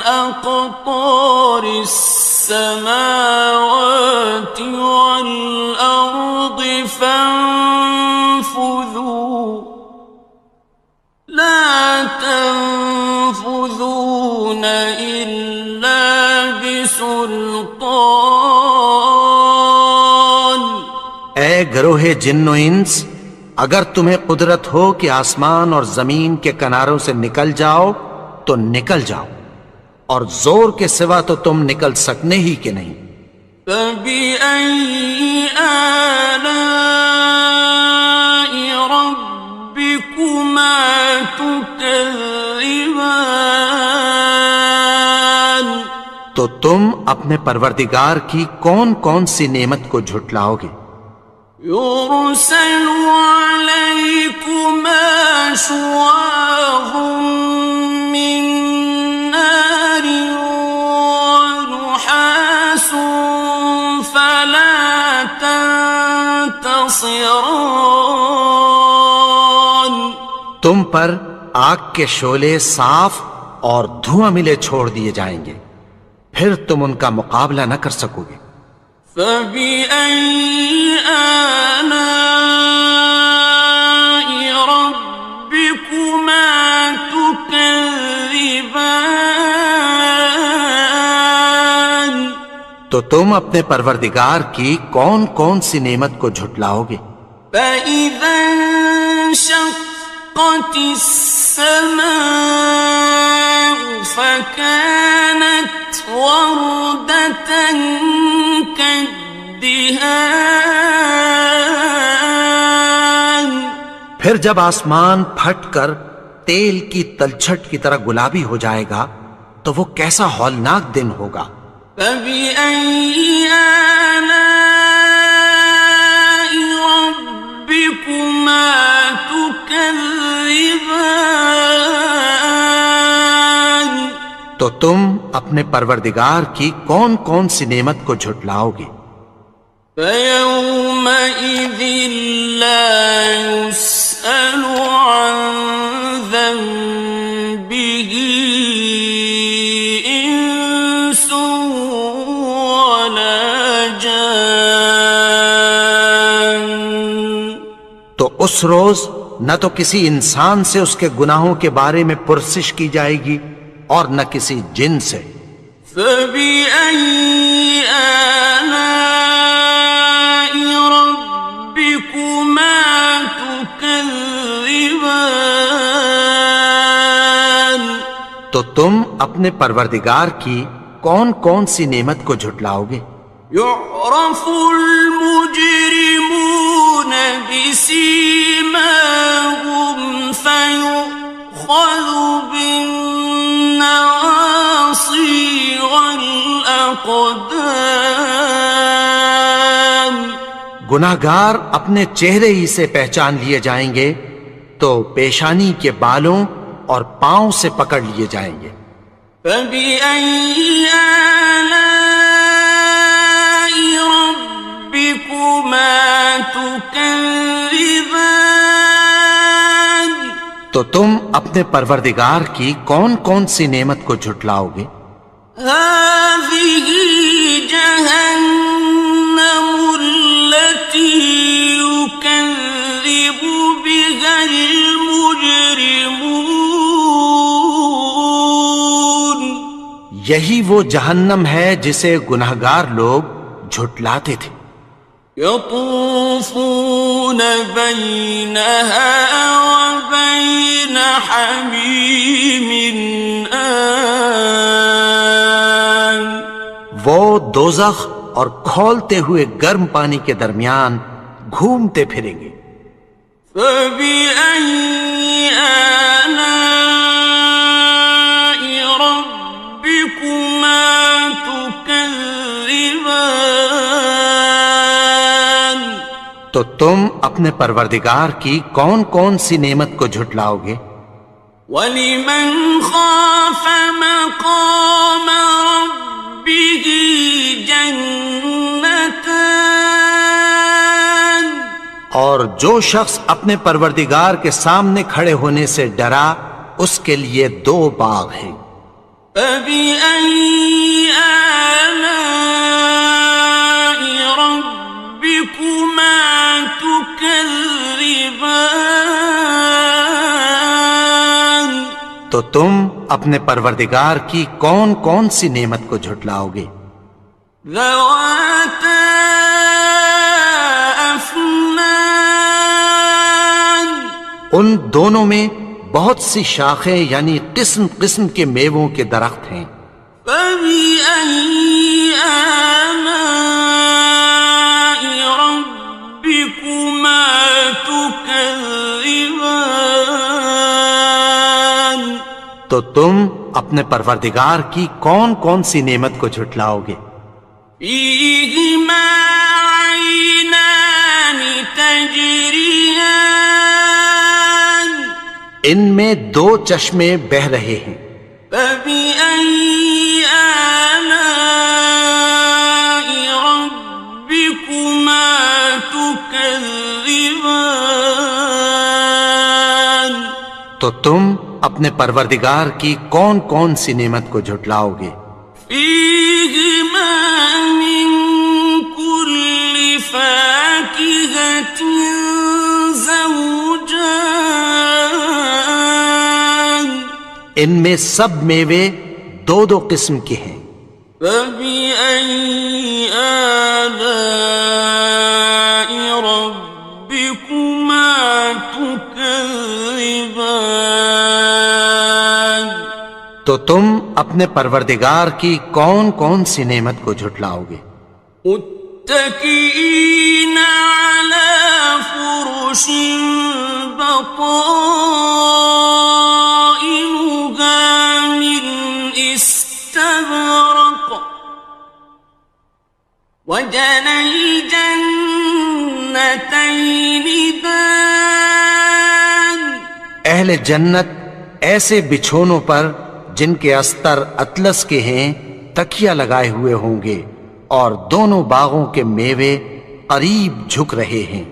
S1: أَقْطَارِ السَّمَاوَاتِ وَالْأَرْضِ فَانفُذُوا لَا تَنفُذُونَ إِلَّا بِسُلْطَانٍ۔
S2: اے گروہ جن و انس، اگر تمہیں قدرت ہو کہ آسمان اور زمین کے کناروں سے نکل جاؤ تو نکل جاؤ، اور زور کے سوا تو تم نکل سکنے ہی کہ نہیں۔
S1: فَبِأَيِّ آلَاءِ رَبِّكُمَا تُكَذِّبَانِ؟
S2: تو تم اپنے پروردگار کی کون کون سی نعمت کو جھٹلاؤ گے؟
S1: يُرْسَلُ عَلَيْكُمَا شُوَاظٌ مِّن نَّارٍ وَنُحَاسٌ فَلَا تَنتَصِرَانِ۔
S2: تم پر آگ کے شعلے صاف اور دھواں ملے چھوڑ دیے جائیں گے، پھر تم ان کا مقابلہ نہ کر سکو گے۔
S1: فَبِأَيِّ آلَاءِ رَبِّكُمَا تُكَذِّبَانِ؟
S2: تو تم اپنے پروردگار کی کون کون سی نعمت کو جھٹلاؤ گے؟
S1: فَإِذَا انشَقَّتِ السَّمَاءُ فَكَانَتْ وَرْدَةً كَالدِّهَانِ۔
S2: پھر جب آسمان پھٹ کر تیل کی تلچھٹ کی طرح گلابی ہو جائے گا تو وہ کیسا ہولناک دن ہوگا۔
S1: فَبِأَيِّ آلَاءِ رَبِّكُمَا تُكَذِّبَانِ؟
S2: تو تم اپنے پروردگار کی کون کون سی نعمت کو جھٹلاؤ گے؟
S1: فَيَوْمَئِذٍ لَا يُسْأَلُ عَن ذَنبِهِ إِنسٌ وَلَا جَانٌّ۔
S2: تو اس روز نہ تو کسی انسان سے اس کے گناہوں کے بارے میں پرسش کی جائے گی اور نہ کسی جن سے۔
S1: فَبِأَيِّ آلَاءِ رَبِّكُمَا تُكَذِّبَانِ؟
S2: تو تم اپنے پروردگار کی کون کون سی نعمت کو جھٹلاؤ گے؟
S1: يعرف المجرمون بسيماهم فيؤخذ بالنواصي والأقدام.
S2: گناہگار اپنے چہرے ہی سے پہچان لیے جائیں گے تو پیشانی کے بالوں اور پاؤں سے پکڑ لیے جائیں گے.
S1: فَبِأَيِّ آلَاءِ رَبِّكُمَا تُكَذِّبَانِ.
S2: تو تم اپنے پروردگار کی کون کون سی نعمت کو جھٹلاؤ گے؟
S1: هَٰذِهِ جَهَنَّمُ الَّتِي يُكَذِّبُ بِهَا الْمُجْرِمُونَ.
S2: یہی وہ جہنم ہے جسے گناہگار لوگ جھٹلاتے تھے.
S1: يطوفون بينها وبين حميم آن.
S2: وہ دوزخ اور کھولتے ہوئے گرم پانی کے درمیان گھومتے پھریں گے.
S1: فبأي آلاء ربكما تكذبان.
S2: تو تم اپنے پروردگار کی کون کون سی نعمت کو جھٹلاؤ گے؟
S1: وَلِمَنْ خَافَ مَقَامَ رَبِّهِ جَنَّتَانِ.
S2: اور جو شخص اپنے پروردگار کے سامنے کھڑے ہونے سے ڈرا اس کے لیے 2 باغ ہیں.
S1: فَبِأَيِّ آلَاءِ رَبِّكُمَا تُكَذِّبَانِ.
S2: تو تم اپنے پروردگار کی کون کون سی نعمت کو جھٹلاؤ گے؟
S1: ذَوَاتَا أَفْنَانٍ.
S2: ان دونوں میں بہت سی شاخیں یعنی قسم قسم کے میووں کے درخت ہیں.
S1: فَبِأَيِّ آلَاءِ رَبِّكُمَا تُكَذِّبَانِ.
S2: تو تم اپنے پروردگار کی کون کون سی نعمت کو جھٹلاؤ گے؟
S1: فِيهِمَا عَيْنَانِ تَجْرِيَانِ.
S2: ان میں 2 چشمے بہہ رہے ہیں.
S1: فَبِأَيِّ آلَاءِ رَبِّكُمَا تُكَذِّبَانِ.
S2: تو تم اپنے پروردگار کی کون کون سی نعمت کو جھٹلاؤ گے؟
S1: فِيهِمَا مِن كُلِّ فَاكِهَةٍ زَوْجَانِ.
S2: ان میں سب میوے 2 قسم کے ہیں.
S1: فَبِأَيِّ آلَاءِ رَبِّكُمَا تُكَذِّبَانِ.
S2: تو تم اپنے پروردگار کی کون کون سی نعمت کو جھٹلاؤ گے؟
S1: متكئين على فرش بطائنها من استبرق وجنى الجنتين دان.
S2: اہل جنت ایسے بچھونوں پر جن کے استر اطلس کے ہیں تکیہ لگائے ہوئے ہوں گے اور دونوں باغوں کے میوے قریب جھک رہے ہیں.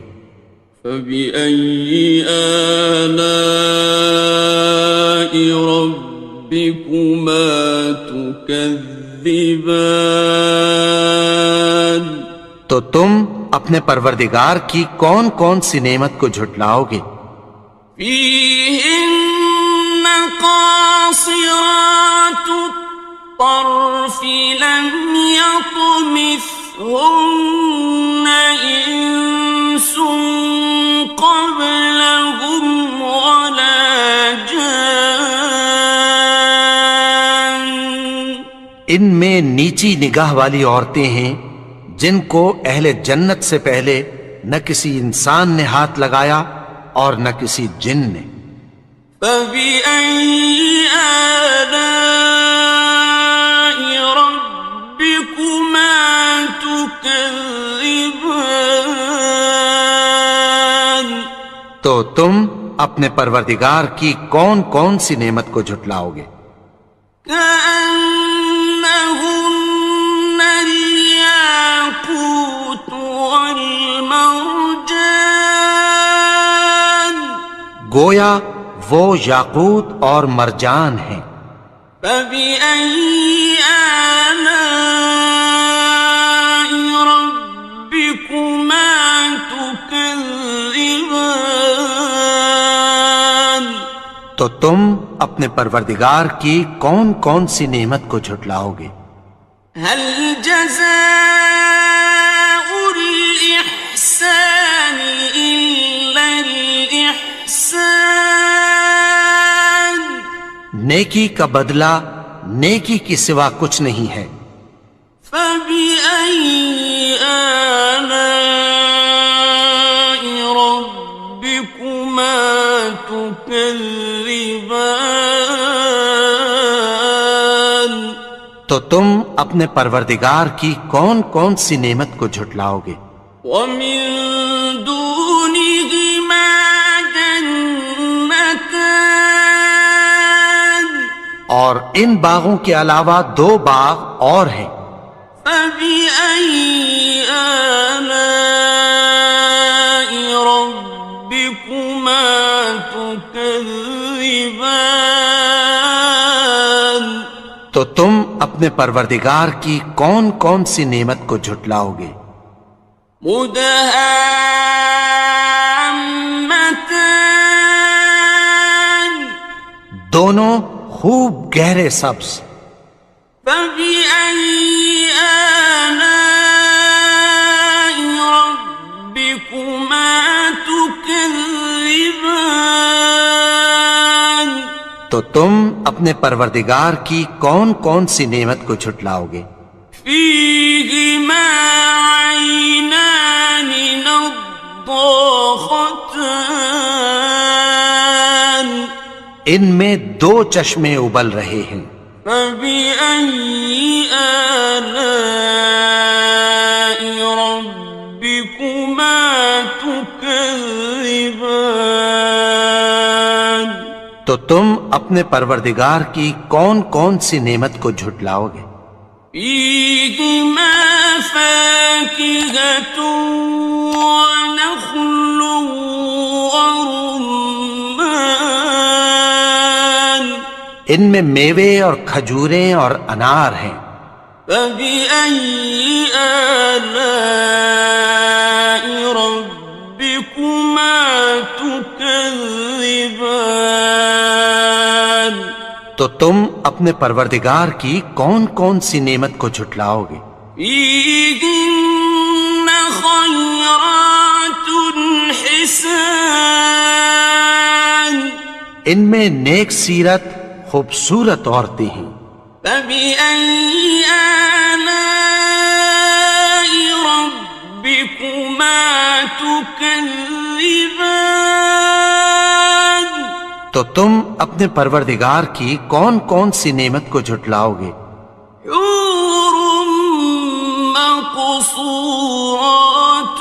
S1: فَبِأَيِّ آلَاءِ رَبِّكُمَا تُكَذِّبَانِ.
S2: تو تم اپنے پروردگار کی کون کون سی نعمت کو جھٹلاؤ گے؟
S1: فِيهِنَّ قَاصِرَاتُ الطَّرْفِ لَمْ يَطْمِثْهُنَّ إِنسٌ قَبْلَهُمْ وَلَا جَانٌّ.
S2: ان میں نیچی نگاہ والی عورتیں ہیں جن کو اہل جنت سے پہلے نہ کسی انسان نے ہاتھ لگایا اور نہ کسی جن نے۔
S1: فَبِأَيِّ آلَاءِ رَبِّكُمَا تُكَذِّبَانِ،
S2: تو تم اپنے پروردگار کی کون کون سی نعمت کو جھٹلاؤ گے؟
S1: كأنهن الياقوت والمرجان،
S2: گویا وہ یاقوت اور مرجان ہیں۔
S1: فبأي آلاء ربكما تكذبان،
S2: تو تم اپنے پروردگار کی کون کون سی نعمت کو جھٹلاؤ گے؟
S1: هل جزاء الإحسان إلا الإحسان،
S2: نیکی کا بدلہ نیکی کی سوا کچھ نہیں ہے۔
S1: فبأي آلاء ربكما تكذبان،
S2: تو تم اپنے پروردگار کی کون کون سی نعمت کو جھٹلاؤ گے؟
S1: ومن دونهما جنتان،
S2: اور ان باغوں کے علاوہ دو باغ اور ہیں۔
S1: فبأي آلاء ربكما تكذبان،
S2: تو تم اپنے پروردگار کی کون کون سی نعمت کو جھٹلاؤ گے؟
S1: مدهامتان،
S2: دونوں خوب گہرے سبز۔
S1: فبأي آلاء ربكما تكذبان،
S2: تو تم اپنے پروردگار کی کون کون سی نعمت کو جھٹلاؤ گے؟
S1: فيهما عينان نضاختان،
S2: ان میں دو چشمے ابل رہے ہیں۔
S1: فبأي آلاء ربكما تكذبان،
S2: تو تم اپنے پروردگار کی کون کون سی نعمت کو جھٹلاؤ گے؟
S1: فيهما فاكهة ونخل ورمان،
S2: ان میں میوے اور کھجوریں اور انار ہیں۔
S1: فبأي آلاء ربكما تكذبان،
S2: تو تم اپنے پروردگار کی کون کون سی نعمت کو جھٹلاؤ گے؟
S1: فيهن خيرات حسان،
S2: ان میں نیک سیرت خوبصورت عورتیں ہیں۔
S1: فبأي آلاء ربكما تكذبان،
S2: تو تم اپنے پروردگار کی کون کون سی نعمت کو جھٹلاؤ گے؟
S1: حور مقصورات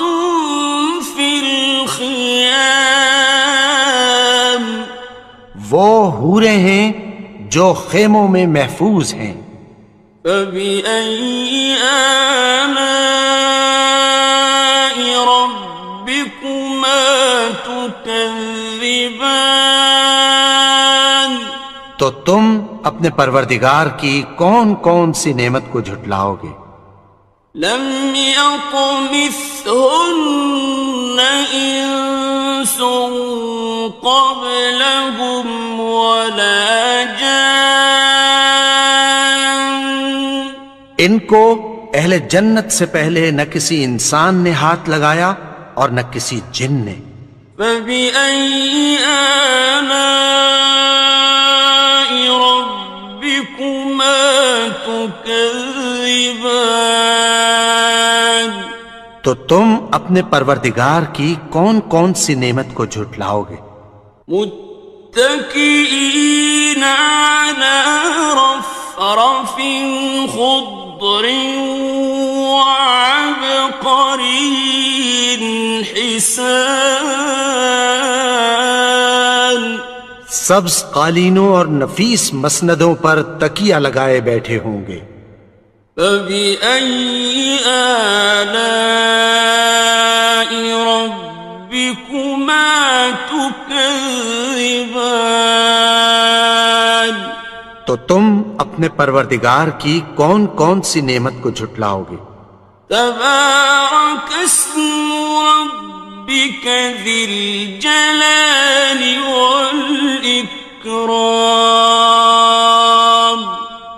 S1: في الخيام،
S2: وہ حوریں ہیں جو خیموں میں محفوظ ہیں۔
S1: فبأي آلاء ربكما تكذبان،
S2: تو تم اپنے پروردگار کی کون کون سی نعمت کو جھٹلاؤ گے؟
S1: لم يطمثهن إنس قبلهم ولا جان،
S2: ان کو اہل جنت سے پہلے نہ کسی انسان نے ہاتھ لگایا اور نہ کسی جن نے۔
S1: فبأي آلاء ربكما تكذبان، تكذبان
S2: تو تم اپنے پروردگار کی کون کون سی نعمت کو جھٹلاؤ گے؟
S1: متكئين على رفرف خضر وعبقري حسان
S2: سبز قالینوں اور نفیس مسندوں پر تکیہ لگائے بیٹھے ہوں گے۔
S1: فبأي آلاء ربكما تكذبان
S2: تو تم اپنے پروردگار کی کون کون سی نعمت کو جھٹلاؤ گے؟
S1: تبارك اسم ربك ذي الجلال والإكرام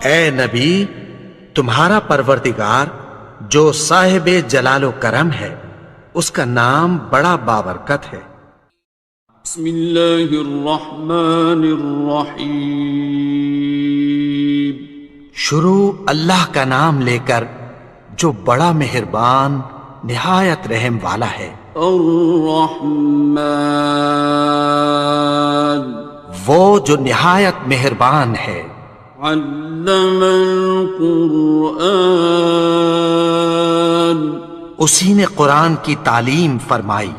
S2: اے نبی، تمہارا پروردگار جو صاحب جلال و کرم ہے، اس کا نام بڑا بابرکت ہے۔
S1: بسم اللہ الرحمن الرحیم
S2: شروع اللہ کا نام لے کر جو بڑا مہربان نہایت رحم والا ہے۔
S1: الرحمن
S2: وہ جو نہایت مہربان ہے۔
S1: علم القرآن
S2: اسی نے قرآن کی تعلیم فرمائی۔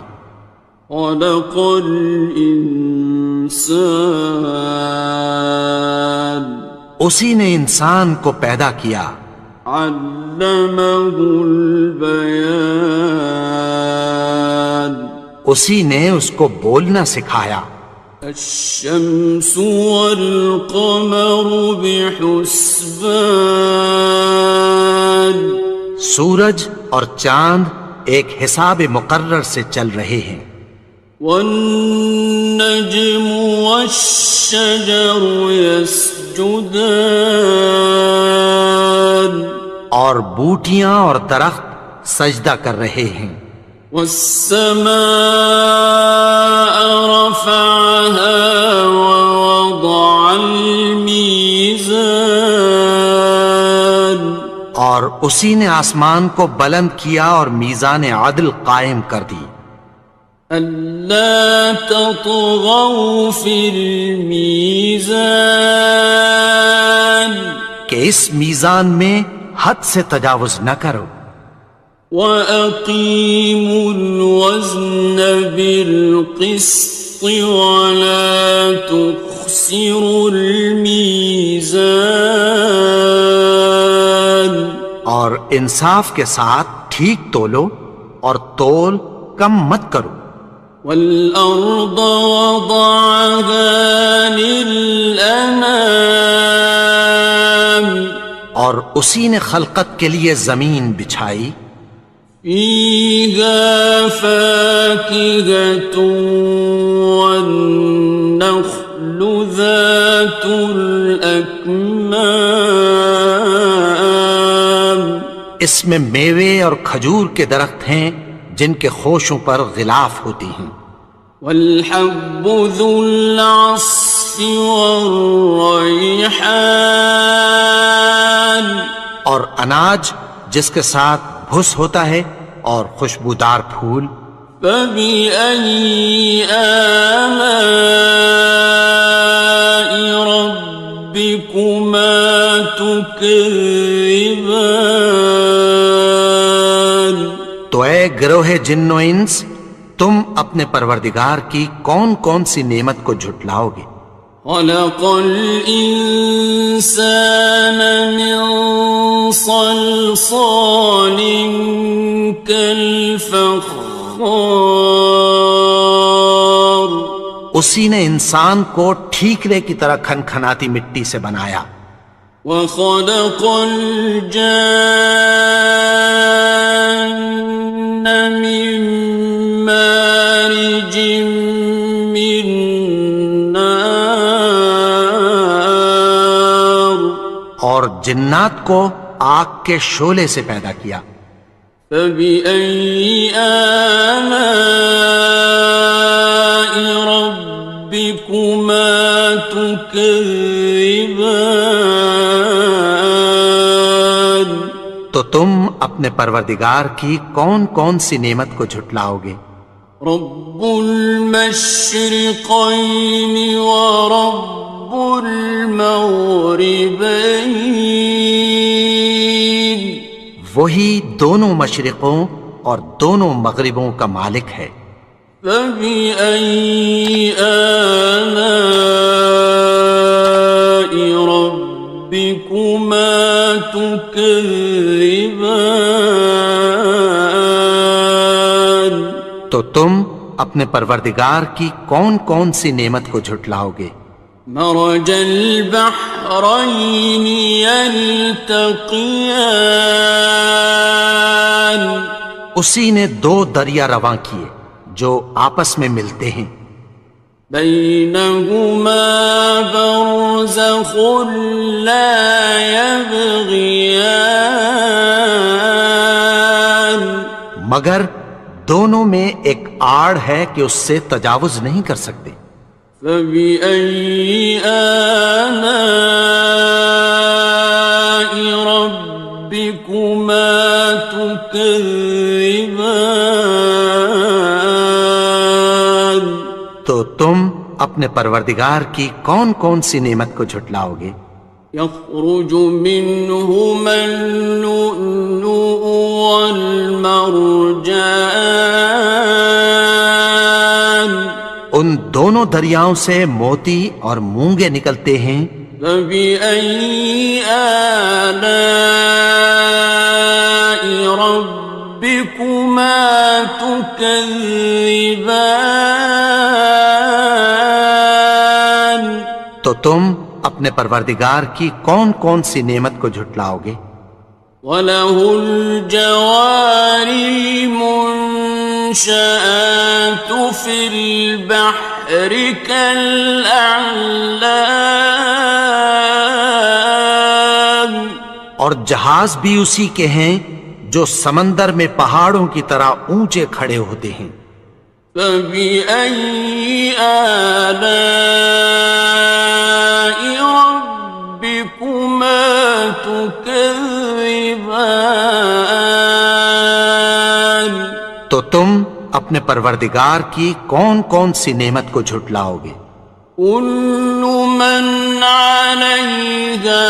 S1: خلق الانسان
S2: اسی نے انسان کو پیدا کیا۔
S1: علمہ البیان
S2: اسی نے اس کو بولنا سکھایا۔
S1: الشمس والقمر بحسبان
S2: سورج اور چاند ایک حساب مقرر سے چل رہے ہیں۔
S1: والنجم والشجر يسجدان
S2: اور بوٹیاں اور درخت سجدہ کر رہے ہیں۔
S1: والسماء رفعها ووضع الميزان
S2: اور اسی نے آسمان کو بلند کیا اور میزان عدل قائم کر دی۔
S1: ألا تطغوا في الميزان
S2: کہ اس میزان میں حد سے تجاوز نہ کرو۔
S1: وَأَقِيمُوا الْوَزْنَ بِالْقِسْطِ وَلَا تُخْسِرُوا الْمِيزَانَ
S2: اور انصاف کے ساتھ ٹھیک تولو اور تول کم مت کرو۔
S1: وَالْأَرْضَ وَضَعَهَا لِلْأَنَامِ
S2: اور اسی نے خلقت کے لیے زمین بچھائی۔
S1: فِيهَا فَاكِهَةٌ وَالنَّخْلُ ذَاتُ الْأَكْمَامِ
S2: اس میں میوے اور کھجور کے درخت ہیں جن کے خوشوں پر غلاف ہوتی ہیں۔
S1: وَالْحَبُّ ذُو الْعَصْفِ وَالرَّيْحَانِ
S2: اور اناج جس کے ساتھ بھس ہوتا ہے اور خوشبودار پھول۔
S1: فَبِأَيِّ آلَاءِ رَبِّكُمَا تُكَذِّبَانِ
S2: تو اے گروہ جن و انس، تم اپنے پروردگار کی کون کون سی نعمت کو جھٹلاؤ گے؟
S1: خلق الإنسان من صلصال كالفخار
S2: اسی نے انسان کو ٹھیکرے کی طرح کھنکھناتی مٹی سے بنایا۔
S1: وخلق الجان من مارج من نار
S2: اور جنات کو آگ کے شعلے سے پیدا کیا۔
S1: فبأي آلاء ربكما تكذبان
S2: تم اپنے پروردگار کی کون کون سی نعمت کو جھٹلاؤ گے؟
S1: رب المشرقین ورب المغربین،
S2: وہی دونوں مشرقوں اور دونوں مغربوں کا مالک ہے۔
S1: فبأي آلاء ربكما تكذبان،
S2: تو تم اپنے پروردگار کی کون کون سی نعمت کو جھٹلاؤ گے؟
S1: مرج البحرين يلتقيان،
S2: اسی نے دو دریا رواں کیے جو آپس میں ملتے ہیں،
S1: بينهما برزخ لا يبغيان،
S2: مگر دونوں میں ایک آڑ ہے کہ اس سے تجاوز نہیں کر سکتے۔
S1: فبأي آلاء ربكما تكذبان،
S2: تو تم اپنے پروردگار کی کون کون سی نعمت کو جھٹلاؤ گے؟
S1: يخرج منهما اللؤلؤ والمرجان،
S2: ان دونوں دریاؤں سے موتی اور مونگے نکلتے ہیں۔
S1: فبأي آلاء ربكما تكذبان،
S2: تو تم اپنے پروردگار کی کون کون سی نعمت کو جھٹلاؤ گے؟
S1: وَلَهُ الْجَوَارِ الْمُنشَآتُ فِي الْبَحْرِ كَالْأَعْلَامِ،
S2: اور جہاز بھی اسی کے ہیں جو سمندر میں پہاڑوں کی طرح اونچے کھڑے ہوتے ہیں۔
S1: فَبِأَيِّ آلَاءِ رَبِّكُمَا تُكَذِّبَانِ،
S2: تو تم اپنے پروردگار کی کون کون سی نعمت کو جھٹلاؤ گے؟
S1: كُلُّ مَنْ عَلَيْهَا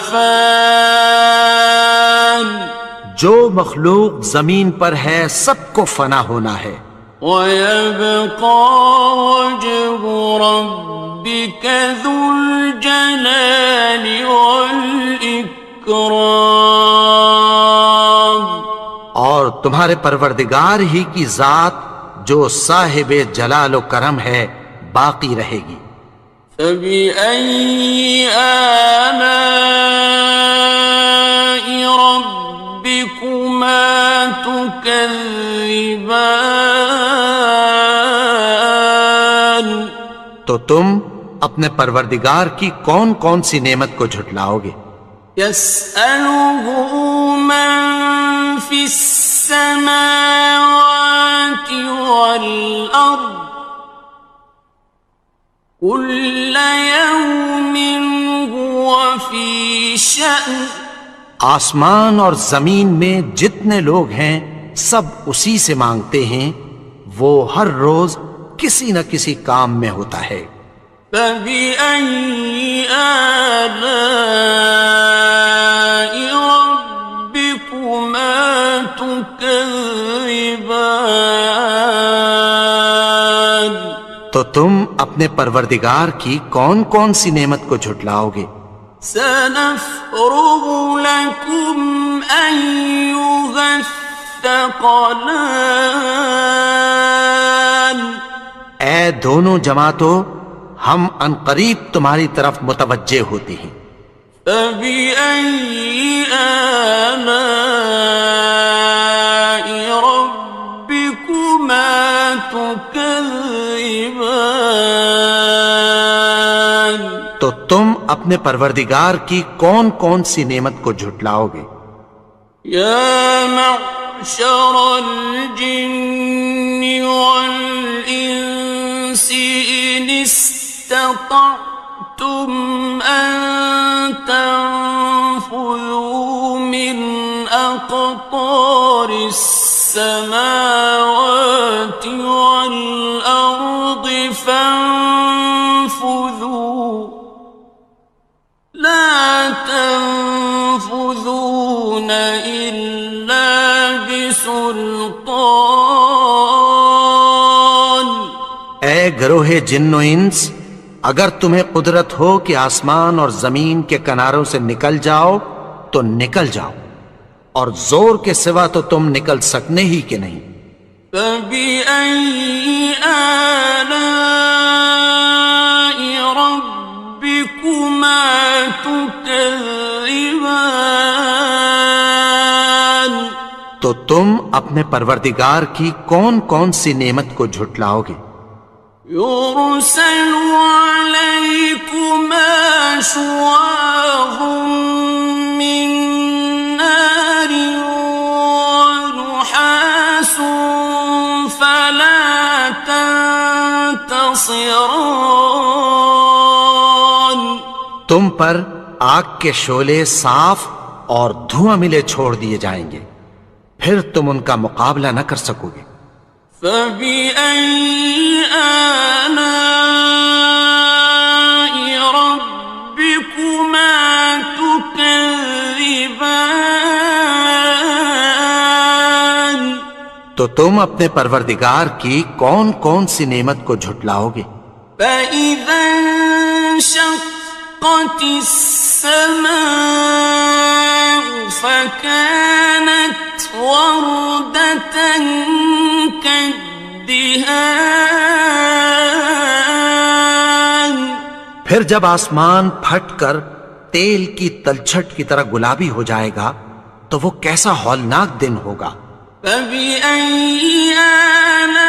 S1: فَانٍ،
S2: جو مخلوق زمین پر ہے سب کو فنا ہونا ہے،
S1: وَيَبْقَى وَجْهُ رَبِّكَ ذُو الْجَلَالِ وَالْإِكْرَامِ،
S2: اور تمہارے پروردگار ہی کی ذات جو صاحب جلال و کرم ہے باقی رہے گی۔
S1: فَبِأَيِّ آلَاءِ رَبِّكُمَا تُكَذِّبَانِ،
S2: تو تم اپنے پروردگار کی کون کون سی نعمت کو جھٹلاؤ گے؟
S1: يَسْأَلُهُ مَن فِي السَّمَاوَاتِ وَالْأَرْضِ كُلَّ يَوْمٍ هُوَ فِي شَأْنٍ،
S2: آسمان اور زمین میں جتنے لوگ ہیں سب اسی سے مانگتے ہیں، وہ ہر روز کسی نہ کسی کام میں ہوتا ہے۔
S1: فَبِأَيِّ آلَاءِ رَبِّكُمَا تُكَذِّبَانِ،
S2: تو تم اپنے پروردگار کی کون کون سی نعمت کو جھٹلاؤ گے؟
S1: سَنَفْرُغُ لَكُمْ أَيُّهَ الثَّقَلَانِ،
S2: اے دونوں جماعتوں، ہم عنقریب تمہاری طرف متوجہ ہوتے ہیں۔
S1: فَبِأَيِّ آلَاءِ رَبِّكُمَا تُكَذِّبَانِ،
S2: تو تم اپنے پروردگار کی کون کون سی نعمت کو جھٹلاؤ گے؟
S1: يَا مَعْشَرَ الْجِنِّ وَالْإِنسِ إِنِ اسْتَطَعْتُمْ أَن تَنفُذُوا مِنْ أَقْطَارِ فانفذوا لا تنفذون إلا بسلطان.
S2: اے گروہ جن و انس، اگر تمہیں قدرت ہو کہ آسمان اور زمین کے کناروں سے نکل جاؤ تو نکل جاؤ، اور زور کے سوا تو تم نکل سکنے ہی کہ نہیں.
S1: فَبِأَيِّ آلَاءِ رَبِّكُمَا تُكَذِّبَانِ.
S2: تو تم اپنے پروردگار کی کون کون سی نعمت کو جھٹلاؤ گے؟
S1: يُرْسَلُ عَلَيْكُمَا شُوَاظٌ مِّن نَّارٍ وَنُحَاسٌ فَلَا تَنتَصِرَانِ.
S2: تم پر آگ کے شعلے صاف اور دھواں ملے چھوڑ دیے جائیں گے، پھر تم ان کا مقابلہ نہ کر سکو گے.
S1: فَبِأَيِّ آلَاءِ رَبِّكُمَا تُكَذِّبَانِ.
S2: تو تم اپنے پروردگار کی کون کون سی نعمت کو جھٹلاؤ گے؟
S1: فَإِذَا انشَقَّتِ السَّمَاءُ فَكَانَتْ وَرْدَةً كَالدِّهَانِ.
S2: پھر جب آسمان پھٹ کر تیل کی تلچھٹ کی طرح گلابی ہو جائے گا تو وہ کیسا ہولناک دن ہوگا.
S1: فَبِأَيِّ آلَاءِ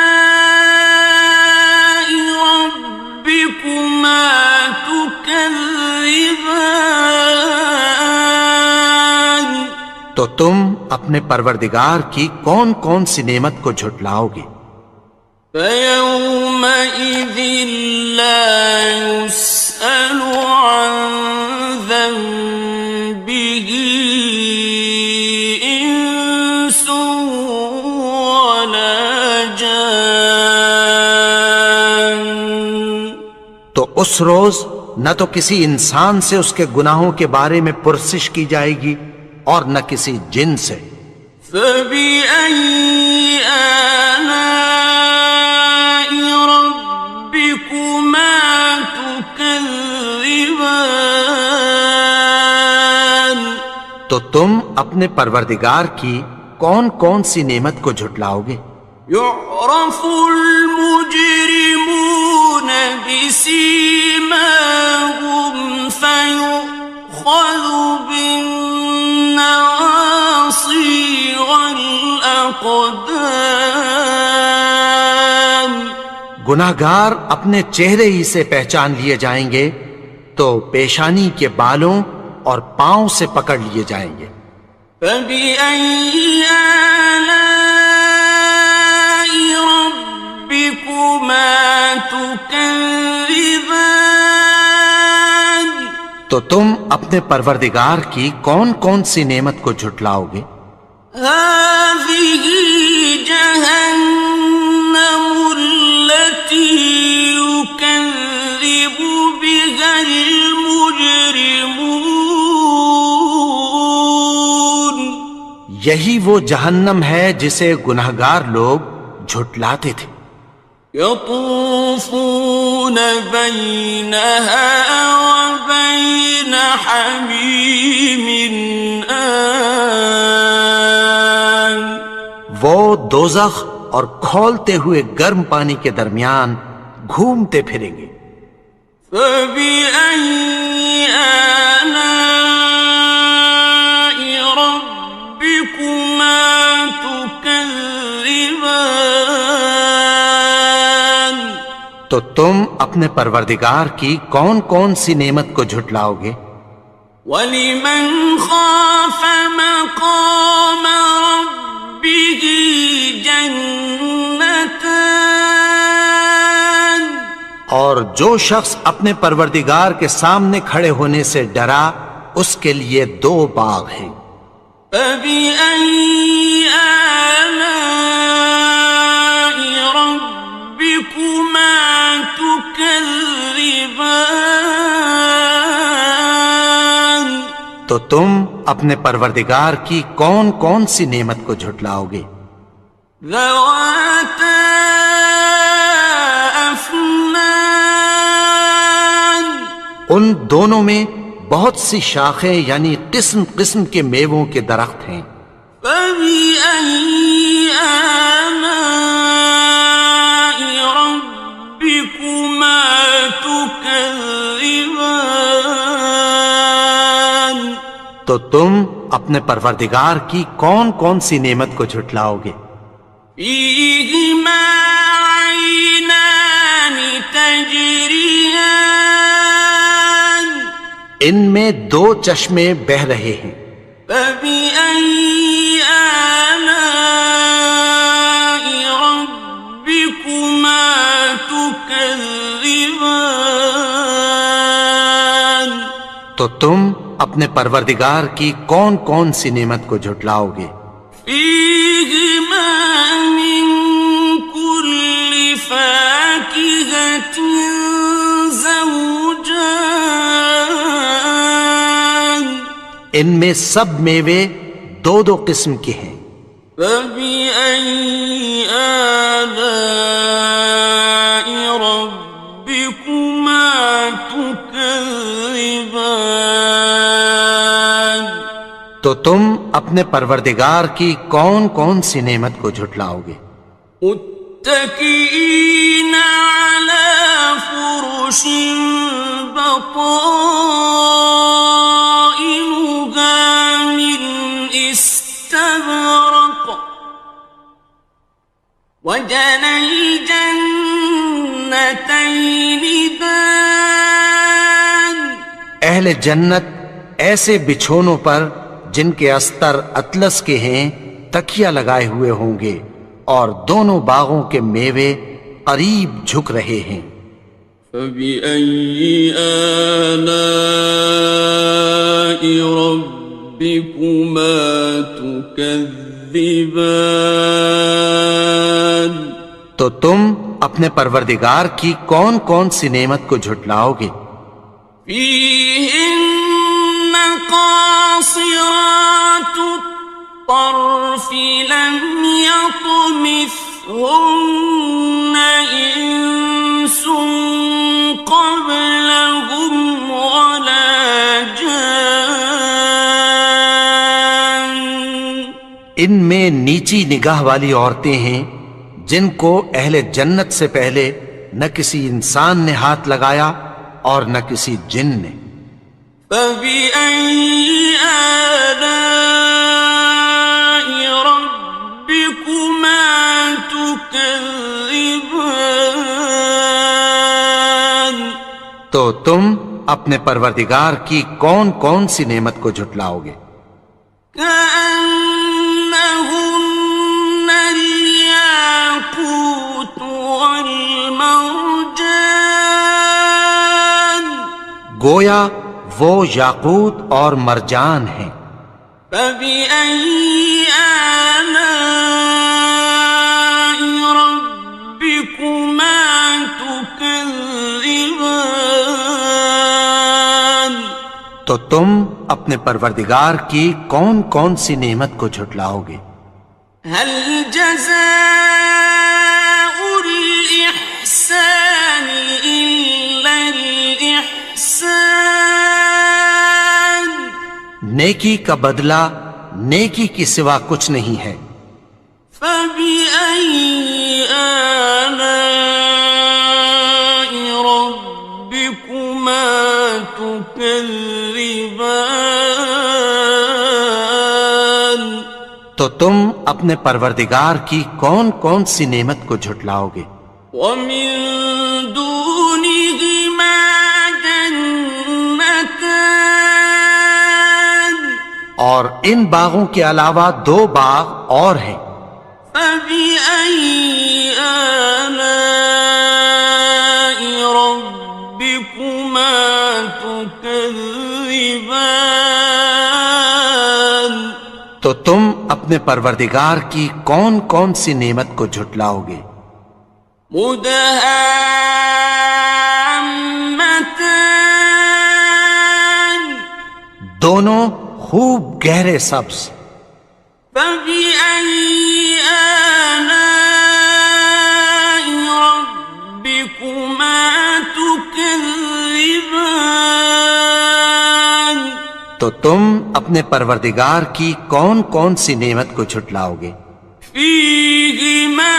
S1: رَبِّكُمَا تُكَذِّبَانِ.
S2: تو تم اپنے پروردگار کی کون کون سی نعمت کو جھٹلاؤ گے؟
S1: فَيَوْمَئِذٍ لَا يُسْأَلُ عَنْ ذَنبِهِ إِنسٌ وَلَا جَانٌ.
S2: تو اس روز نہ تو کسی انسان سے اس کے گناہوں کے بارے میں پرسش کی جائے گی اور نہ کسی جن سے.
S1: فَبِأَيِّ آلَاءِ رَبِّكُمَا تُكَذِّبَانِ.
S2: تو تم اپنے پروردگار کی کون کون سی نعمت کو جھٹلاؤ گے؟
S1: يُعْرَفُ الْمُجْرِمُونَ بِسِيمَاهُمْ فَيُؤْخَذُ بِالنَّوَاصِي وَالْأَقْدَامِ.
S2: گناہگار اپنے چہرے ہی سے پہچان لیے جائیں گے تو پیشانی کے بالوں اور پاؤں سے پکڑ لیے جائیں گے.
S1: فَبِأَيِّ آلَاءِ رَبِّكُمَا تُكَذِّبَانِ.
S2: تو تم اپنے پروردگار کی کون کون سی نعمت کو جھٹلاؤ گے؟
S1: هَٰذِهِ جَهَنَّمُ الَّتِي يُكَذِّبُ بِهَا الْمُجْرِمُونَ.
S2: یہی وہ جہنم ہے جسے گناہگار لوگ جھٹلاتے تھے.
S1: يَطُوفُونَ بَيْنَهَا وَبَيْنَ حَمِيمٍ آنٍ.
S2: وہ دوزخ اور کھولتے ہوئے گرم پانی کے درمیان گھومتے پھریں گے.
S1: فَبِأَيِّ آلَاءِ رَبِّكُمَا تُكَذِّبَانِ.
S2: تو تم اپنے پروردگار کی کون کون سی نعمت کو جھٹلاؤ گے؟
S1: وَلِمَنْ خَافَ مَقَامَ رَبِّهِ جَنَّتَانِ.
S2: اور جو شخص اپنے پروردگار کے سامنے کھڑے ہونے سے ڈرا اس کے لیے 2 باغ ہیں.
S1: فَبِأَيِّ آلَاءِ رَبِّكُمَا تُكَذِّبَانِ.
S2: تو تم اپنے پروردگار کی کون کون سی نعمت کو جھٹلاؤ گے؟
S1: ذواتا افنان،
S2: ان دونوں میں بہت سی شاخیں یعنی قسم قسم کے میووں کے درخت ہیں۔
S1: فبأي آلاء ربكما تكذبان،
S2: تو تم اپنے پروردگار کی کون کون سی نعمت کو جھٹلاؤ گے؟
S1: فيهما عينان تجريان،
S2: ان میں دو چشمے بہہ رہے ہیں۔
S1: فبأي آلاء ربكما تكذبان،
S2: تو تم اپنے پروردگار کی کون کون سی نعمت کو جھٹلاؤ گے؟
S1: فيهما من كل فاكهة زوجان،
S2: ان میں سب میوے دو دو قسم کے ہیں۔
S1: فبأي آلاء ربكما تكذبان،
S2: تو تم اپنے پروردگار کی کون کون سی نعمت کو جھٹلاؤ گے؟
S1: متكئين على فرش بطائنها من استبرق، وجنى الجنتين دان،
S2: اہل جنت ایسے بچھونوں پر جن کے استر اطلس کے ہیں تکیہ لگائے ہوئے ہوں گے، اور دونوں باغوں کے میوے قریب جھک رہے ہیں۔
S1: فبأي آلاء ربكما تكذبان،
S2: تو تم اپنے پروردگار کی کون کون سی نعمت کو جھٹلاؤ گے؟
S1: فيهن قاصرات الطرف لم يطمثهن إنس قبلهم ولا جان،
S2: ان میں نیچی نگاہ والی عورتیں ہیں جن کو اہل جنت سے پہلے نہ کسی انسان نے ہاتھ لگایا اور نہ کسی جن نے۔
S1: فبأي آلاء ربكما تكذبان،
S2: تو تم اپنے پروردگار کی کون کون سی نعمت کو جھٹلاؤ گے؟
S1: كأنهن الياقوت والمرجان،
S2: گویا وہ یاقوت اور مرجان ہیں۔
S1: فبأي آلاء ربكما تكذبان،
S2: تو تم اپنے پروردگار کی کون کون سی نعمت کو جھٹلاؤ گے؟
S1: هل جزاء الإحسان إلا الإحسان،
S2: نیکی کا بدلہ نیکی کی سوا کچھ نہیں ہے۔
S1: فبأي آلاء ربكما تكذبان،
S2: تو تم اپنے پروردگار کی کون کون سی نعمت کو جھٹلاؤ گے؟
S1: ومن دونهما جنتان،
S2: اور ان باغوں کے علاوہ دو باغ اور ہیں۔
S1: فبأي آلاء ربكما تكذبان،
S2: تو تم اپنے پروردگار کی کون کون سی نعمت کو جھٹلاؤ گے؟
S1: مدهامتان،
S2: دونوں خوب گہرے سبز.
S1: فبأي آلاء ربكما تكذبان.
S2: تو تم اپنے پروردگار کی کون کون سی نعمت کو جھٹلاؤ گے؟
S1: فيهما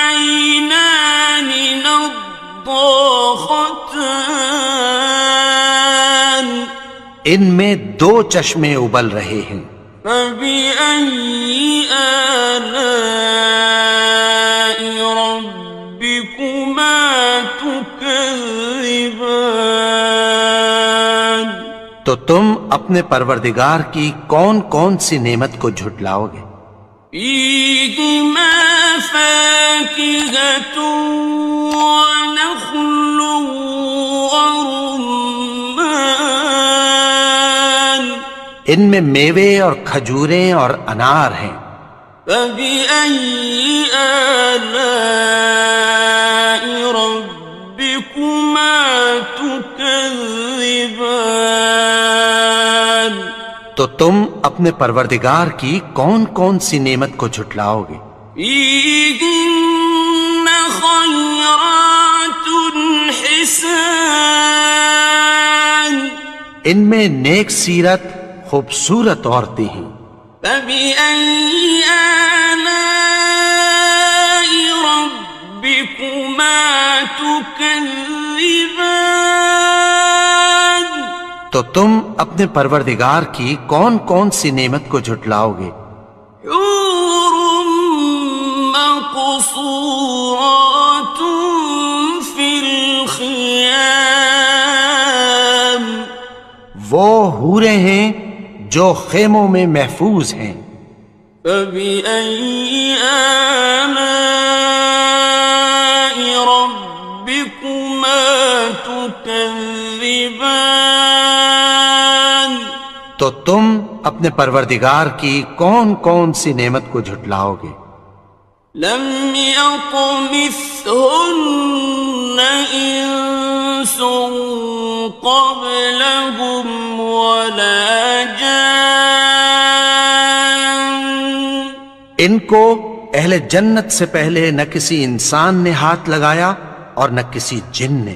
S1: عينان نضاختان.
S2: ان میں دو چشمے ابل رہے ہیں.
S1: فبأي آلاء ربكما تكذبان.
S2: تو تم اپنے پروردگار کی کون کون سی نعمت کو جھٹلاؤ گے؟
S1: فيهما فاكهة ونخل ورمان.
S2: ان میں میوے اور کھجوریں اور انار ہیں.
S1: فبأي آلاء ربكما تكذبان.
S2: تو تم اپنے پروردگار کی کون کون سی نعمت کو جھٹلاؤ گے؟
S1: فيهن خيرات حسان.
S2: ان میں نیک سیرت خوبصورت عورتیں ہیں.
S1: فبأي آلاء ربكما تكذبان.
S2: تو تم اپنے پروردگار کی کون کون سی نعمت کو جھٹلاؤ گے؟
S1: حور مقصورات في الخيام.
S2: وہ حوریں ہیں جو خیموں میں محفوظ ہیں.
S1: فبأي آلاء ربكما تكذبان.
S2: تو تم اپنے پروردگار کی کون کون سی نعمت کو جھٹلاؤ گے؟
S1: لم يطمثهن إنس قبلهم ولا جان.
S2: ان کو اہل جنت سے پہلے نہ کسی انسان نے ہاتھ لگایا اور نہ کسی جن نے.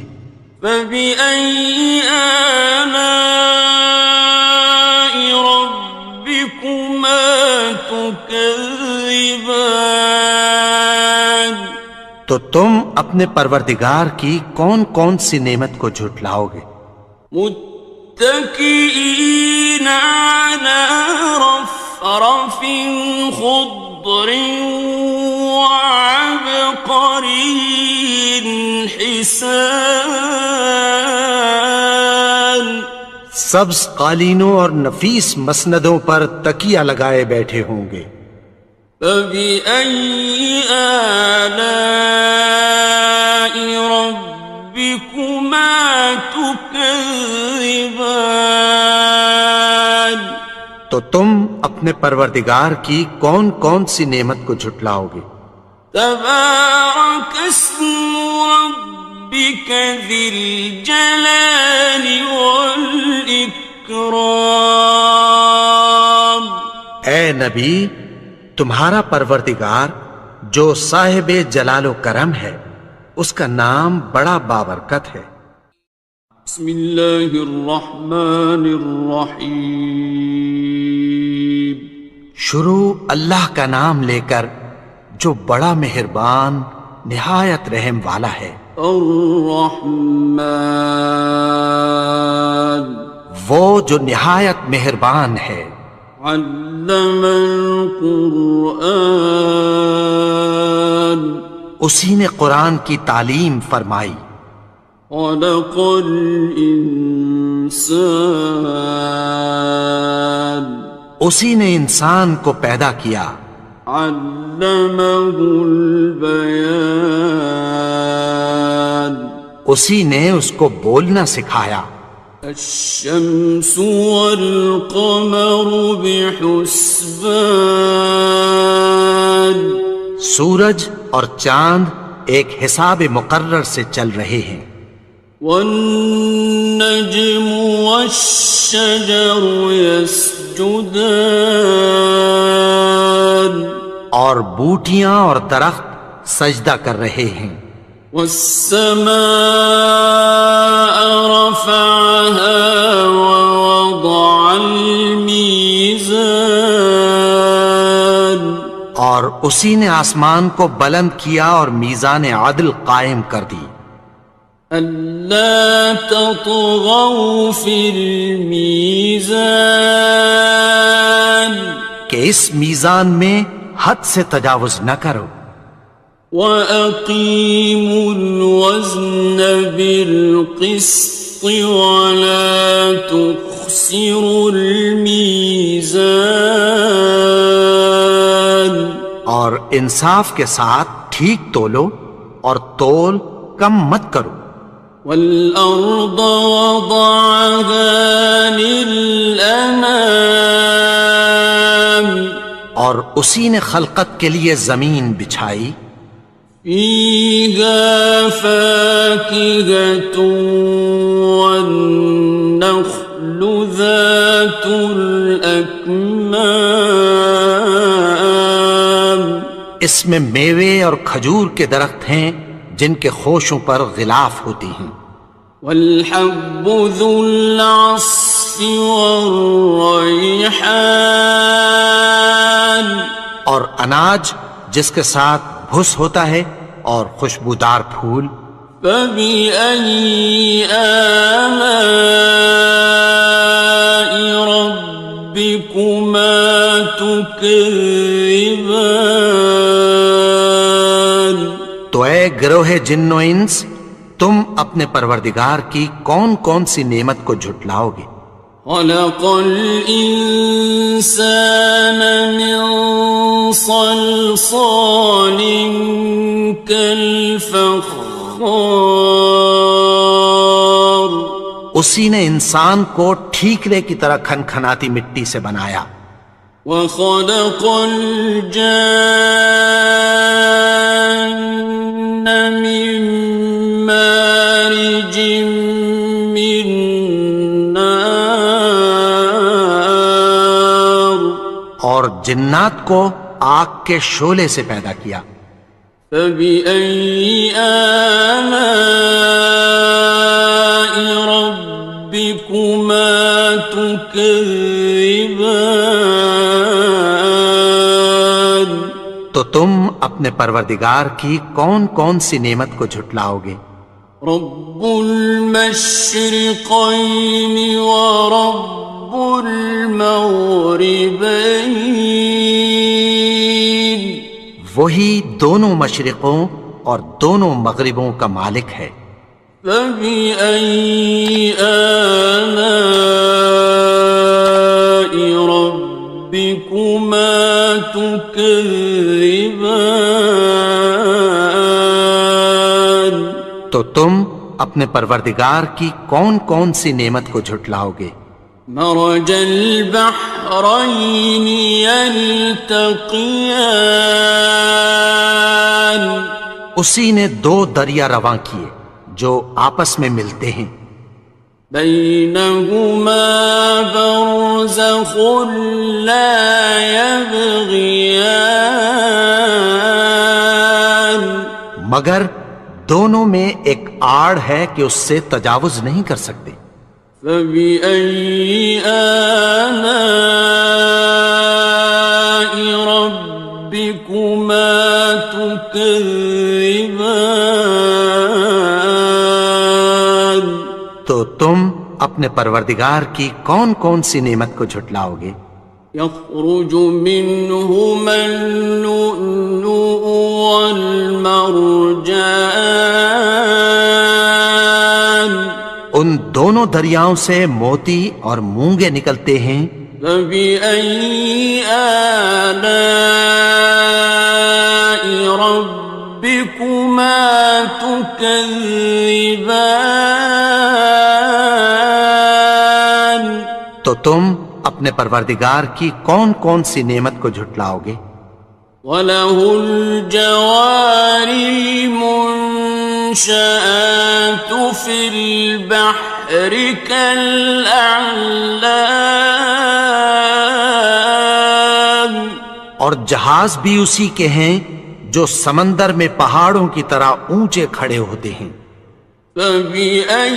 S1: فبأي آلاء ربكما تكذبان.
S2: تو تم اپنے پروردگار کی کون کون سی نعمت کو جھٹلاؤ گے؟
S1: متكئين على رفرف خضر وعبقري حسان.
S2: سبز قالینوں اور نفیس مسندوں پر تکیہ لگائے بیٹھے ہوں گے.
S1: فبأي آلاء ربكما تكذبان.
S2: تو تم اپنے پروردگار کی کون کون سی نعمت کو جھٹلاؤ گے؟
S1: تبارك اسم ربك ذي الجلال والإكرام.
S2: اے نبی، تمہارا پروردگار جو صاحب جلال و کرم ہے اس کا نام بڑا بابرکت ہے.
S1: بسم اللہ الرحمن الرحیم.
S2: شروع اللہ کا نام لے کر جو بڑا مہربان نہایت رحم والا ہے.
S1: الرحمن
S2: وہ جو نہایت مہربان ہے.
S1: علم القرآن
S2: اسی نے قرآن کی تعلیم فرمائی.
S1: خلق الانسان
S2: اسی نے انسان کو پیدا کیا.
S1: علمه البیان
S2: اسی نے اس کو بولنا سکھایا.
S1: الشمس والقمر بحسبان
S2: سورج اور چاند ایک حساب مقرر سے چل رہے ہیں.
S1: والنجم والشجر يسجدان
S2: اور بوٹیاں اور درخت سجدہ کر رہے ہیں.
S1: والسماء رفعها ووضع الميزان
S2: اور اسی نے آسمان کو بلند کیا اور میزان عدل قائم کر دی.
S1: ألا تطغوا في الميزان
S2: کہ اس میزان میں حد سے تجاوز نہ کرو.
S1: وَأَقِيمُوا الْوَزْنَ بِالْقِسْطِ وَلَا تُخْسِرُوا الْمِيزَانَ
S2: اور انصاف کے ساتھ ٹھیک تولو اور تول کم مت کرو.
S1: وَالْأَرْضَ وَضَعَهَا لِلْأَنَامِ
S2: اور اسی نے خلقت کے لیے زمین بچھائی.
S1: فِيهَا فَاكِهَةٌ وَالنَّخْلُ ذَاتُ الْأَكْمَامِ
S2: اس میں میوے اور کھجور کے درخت ہیں جن کے خوشوں پر غلاف ہوتی ہیں.
S1: وَالْحَبُّ ذُو الْعَصْفِ وَالرَّيْحَانِ
S2: اور اناج جس کے ساتھ بھس ہوتا ہے اور خوشبودار پھول.
S1: فَبِأَيِّ آلَاءِ رَبِّكُمَا تُكَذِّبَانِ
S2: تو اے گروہ جن و انس، تم اپنے پروردگار کی کون کون سی نعمت کو جھٹلاؤ گے؟
S1: خَلَقَ الْإِنسَانَ مِنْ صَلْصَالٍ كَالْفَخَّارِ
S2: اسی نے انسان کو ٹھیکرے کی طرح کھنکھناتی مٹی سے بنایا.
S1: وَخَلَقَ الْجَانَّ مِن مَّارِجٍ مِّن نَّارٍ
S2: اور جنات کو آگ کے شعلے سے پیدا کیا.
S1: فَبِأَيِّ آلَاءِ رَبِّكُمَا تُكَذِّبَانِ
S2: تو تم اپنے پروردگار کی کون کون سی نعمت کو جھٹلاؤ گے؟
S1: رَبُّ الْمَشْرِقَيْنِ وَرَبُّ الْمَغْرِبَيْنِ
S2: وہی دونوں مشرقوں اور دونوں مغربوں کا مالک ہے.
S1: فَبِأَيِّ آلَاءِ رَبِّكُمَا تُكَذِّبَانِ
S2: تو تم اپنے پروردگار کی کون کون سی نعمت کو جھٹلاؤ گے؟
S1: مرج البحرين يلتقيان
S2: اسی نے دو دریا رواں کیے جو آپس میں ملتے ہیں.
S1: بينهما برزخ لا يبغيان
S2: مگر دونوں میں ایک آڑ ہے کہ اس سے تجاوز نہیں کر سکتے.
S1: فَبِأَيِّ آلَاءِ رَبِّكُمَا تُكَذِّبَانِ
S2: تو تم اپنے پروردگار کی کون کون سی نعمت کو جھٹلاؤ گے؟
S1: يَخْرُجُ مِنْهُمَا اللُّؤْلُؤُ وَالْمَرْجَانُ
S2: ان دونوں دریاؤں سے موتی اور مونگے نکلتے ہیں.
S1: فَبِأَيِّ آلَاءِ رَبِّكُمَا تُكَذِّبَانِ
S2: تو تم اپنے پروردگار کی کون کون سی نعمت کو جھٹلاؤ گے؟
S1: وَلَهُ الْجَوَارِ الْمُنشَآتُ المنشآت في البحر كالأعلام
S2: اور جہاز بھی اسی کے ہیں جو سمندر میں پہاڑوں کی طرح اونچے کھڑے ہوتے ہیں.
S1: فبأي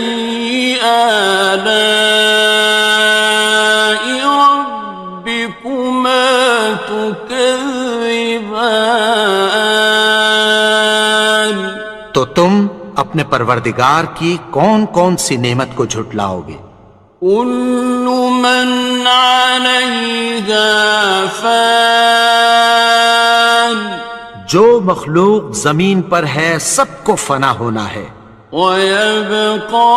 S1: آلاء ربكما تكذبان
S2: تو تم اپنے پروردگار کی کون کون سی نعمت کو جھٹلاؤ گے؟
S1: كل من عليها فان
S2: جو مخلوق زمین پر ہے سب کو فنا ہونا ہے.
S1: ويبقى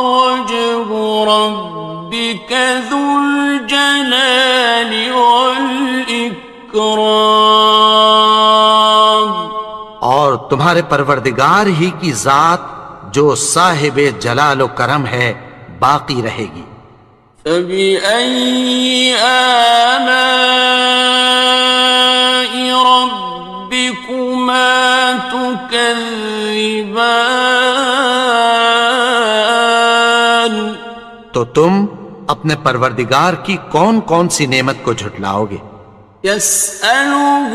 S1: وجه ربك ذو الجلال والإكرام
S2: اور تمہارے پروردگار ہی کی ذات جو صاحب جلال و کرم ہے باقی رہے گی.
S1: فبأي آلاء ربكما تكذبان
S2: تو تم اپنے پروردگار کی کون کون سی نعمت کو جھٹلاؤ گے؟
S1: يسأله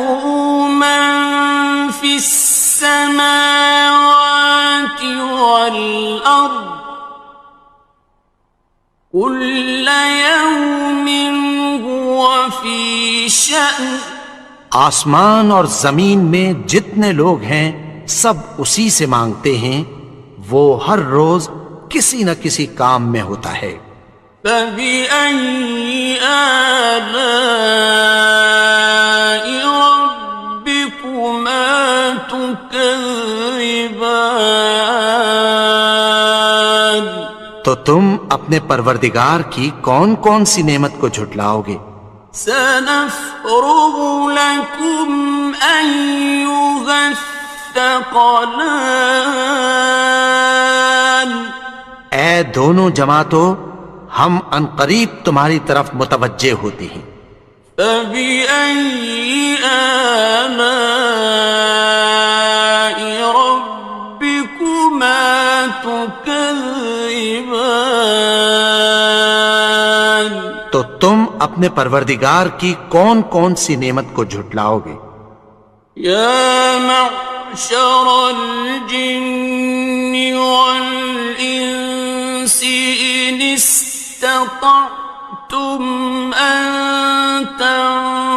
S1: من في السماوات والأرض كل يوم هو في شأن
S2: آسمان اور زمین میں جتنے لوگ ہیں سب اسی سے مانگتے ہیں، وہ ہر روز کسی نہ کسی کام میں ہوتا ہے.
S1: فبأي آلاء ربكما تكذبان
S2: تو تم اپنے پروردگار کی کون کون سی نعمت کو جھٹلاؤ گے؟
S1: سنفرغ لكم أيها الثقلان
S2: اے دونوں جماعتوں، ہم عنقریب تمہاری طرف متوجہ ہوتے ہیں.
S1: فبأي آلاء ربكما تكذبان
S2: تو تم اپنے پروردگار کی کون کون سی نعمت کو جھٹلاؤ گے؟
S1: يا معشر الجن والإنس إن استطعتم أن تنفذوا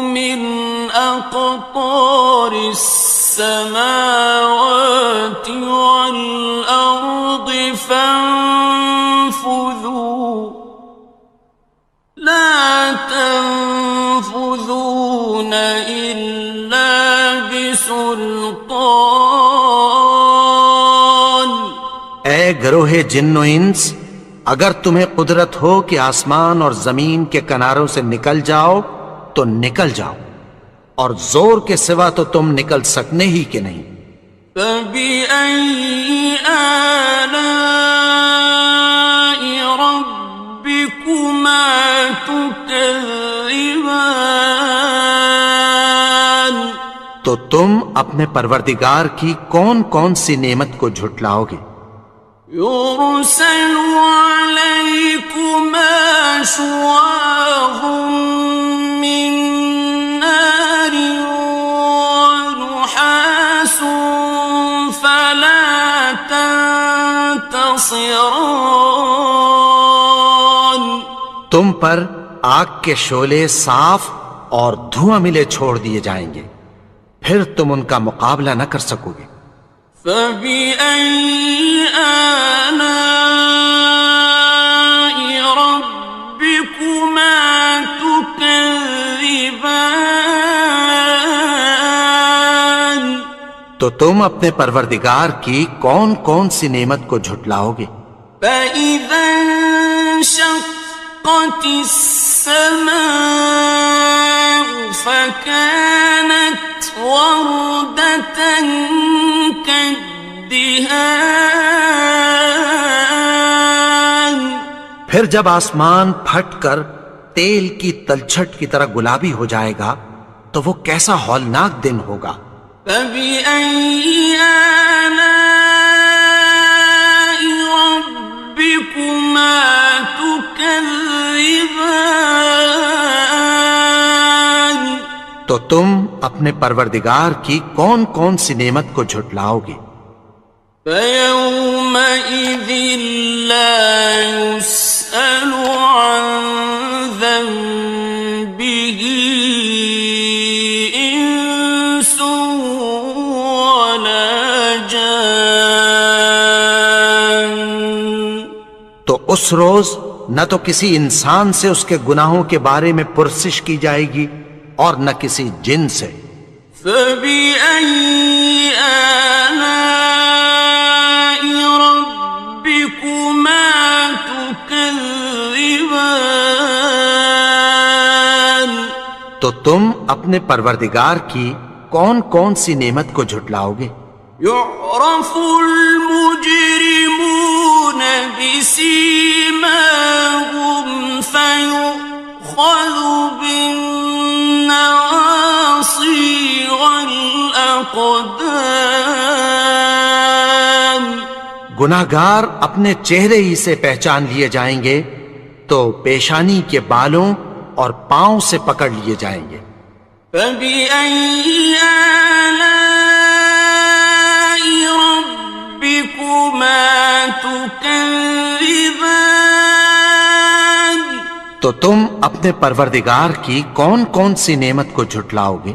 S1: من أقطار السماوات والأرض فانفذوا لا تنفذون إلا بسلطان
S2: اے گروہ جن و انس، اگر تمہیں قدرت ہو کہ آسمان اور زمین کے کناروں سے نکل جاؤ تو نکل جاؤ، اور زور کے سوا تو تم نکل سکنے ہی کہ نہیں.
S1: فبأي آلاء ربكما تكذبان
S2: تو تم اپنے پروردگار کی کون کون سی نعمت کو جھٹلاؤ گے؟
S1: يرسل عليكما شواظ من نار ونحاس فلا تنتصران
S2: تم پر آگ کے شعلے صاف اور دھواں ملے چھوڑ دیے جائیں گے، پھر تم ان کا مقابلہ نہ کر سکو گے.
S1: فبأي آلاء ربكما تكذبان
S2: تو تم اپنے پروردگار کی کون کون سی نعمت کو جھٹلاؤ گے؟
S1: فإذا انشقت السماء فكانت وردة كالدهان
S2: پھر جب آسمان پھٹ کر تیل کی تلچھٹ کی طرح گلابی ہو جائے گا تو وہ کیسا ہولناک دن ہوگا.
S1: فبأي
S2: تم اپنے پروردگار کی کون کون سی نعمت کو جھٹلاؤ گے؟
S1: فَيَوْمَئِذٍ لَا يُسْأَلُ عَنْ ذَنبِهِ إِنسٌ وَلَا جَانٌّ۔
S2: تو اس روز نہ تو کسی انسان سے اس کے گناہوں کے بارے میں پرسش کی جائے گی اور نہ کسی جن سے۔
S1: فَبِأَيِّ آلَاءِ رَبِّكُمَا تُكَذِّبَانِ؟
S2: تو تم اپنے پروردگار کی کون کون سی نعمت کو جھٹلاؤ گے؟
S1: يُعْرَفُ الْمُجْرِمُونَ بِسِيمَاهُمْ فَيُؤْخَذُ بِالنَّوَاصِي وَالْأَقْدَامِ۔
S2: گناہگار اپنے چہرے ہی سے پہچان لیے جائیں گے تو پیشانی کے بالوں اور پاؤں سے پکڑ لیے جائیں گے۔
S1: فَبِأَيِّ آلَاءِ رَبِّكُمَا تُكَذِّبَانِ؟
S2: تو تم اپنے پروردگار کی کون کون سی نعمت کو جھٹلاؤ گے؟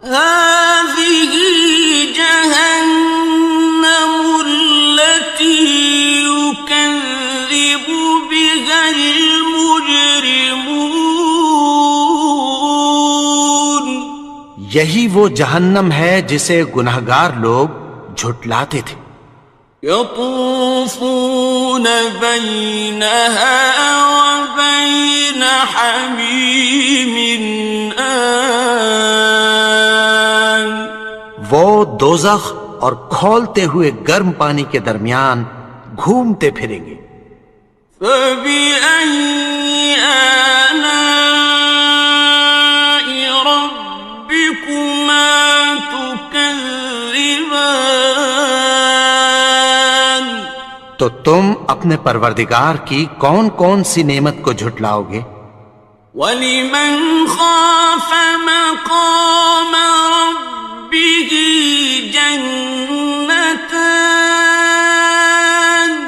S1: هَٰذِهِ جَهَنَّمُ الَّتِي يُكَذِّبُ بِهَا الْمُجْرِمُونَ۔
S2: یہی وہ جہنم ہے جسے گناہگار لوگ جھٹلاتے تھے۔
S1: يَطُوفُونَ بَيْنَهَا وَبَيْنَ حَمِيمٍ آنٍ۔
S2: وہ دوزخ اور کھولتے ہوئے گرم پانی کے درمیان گھومتے پھریں گے۔
S1: فَبِأَيِّ آلَاءِ رَبِّكُمَا تُكَذِّبَانِ؟
S2: تو تم اپنے پروردگار کی کون کون سی نعمت کو جھٹلاؤ گے؟
S1: وَلِمَنْ خَافَ مَقَامَ رَبِّهِ جَنَّتَانِ؟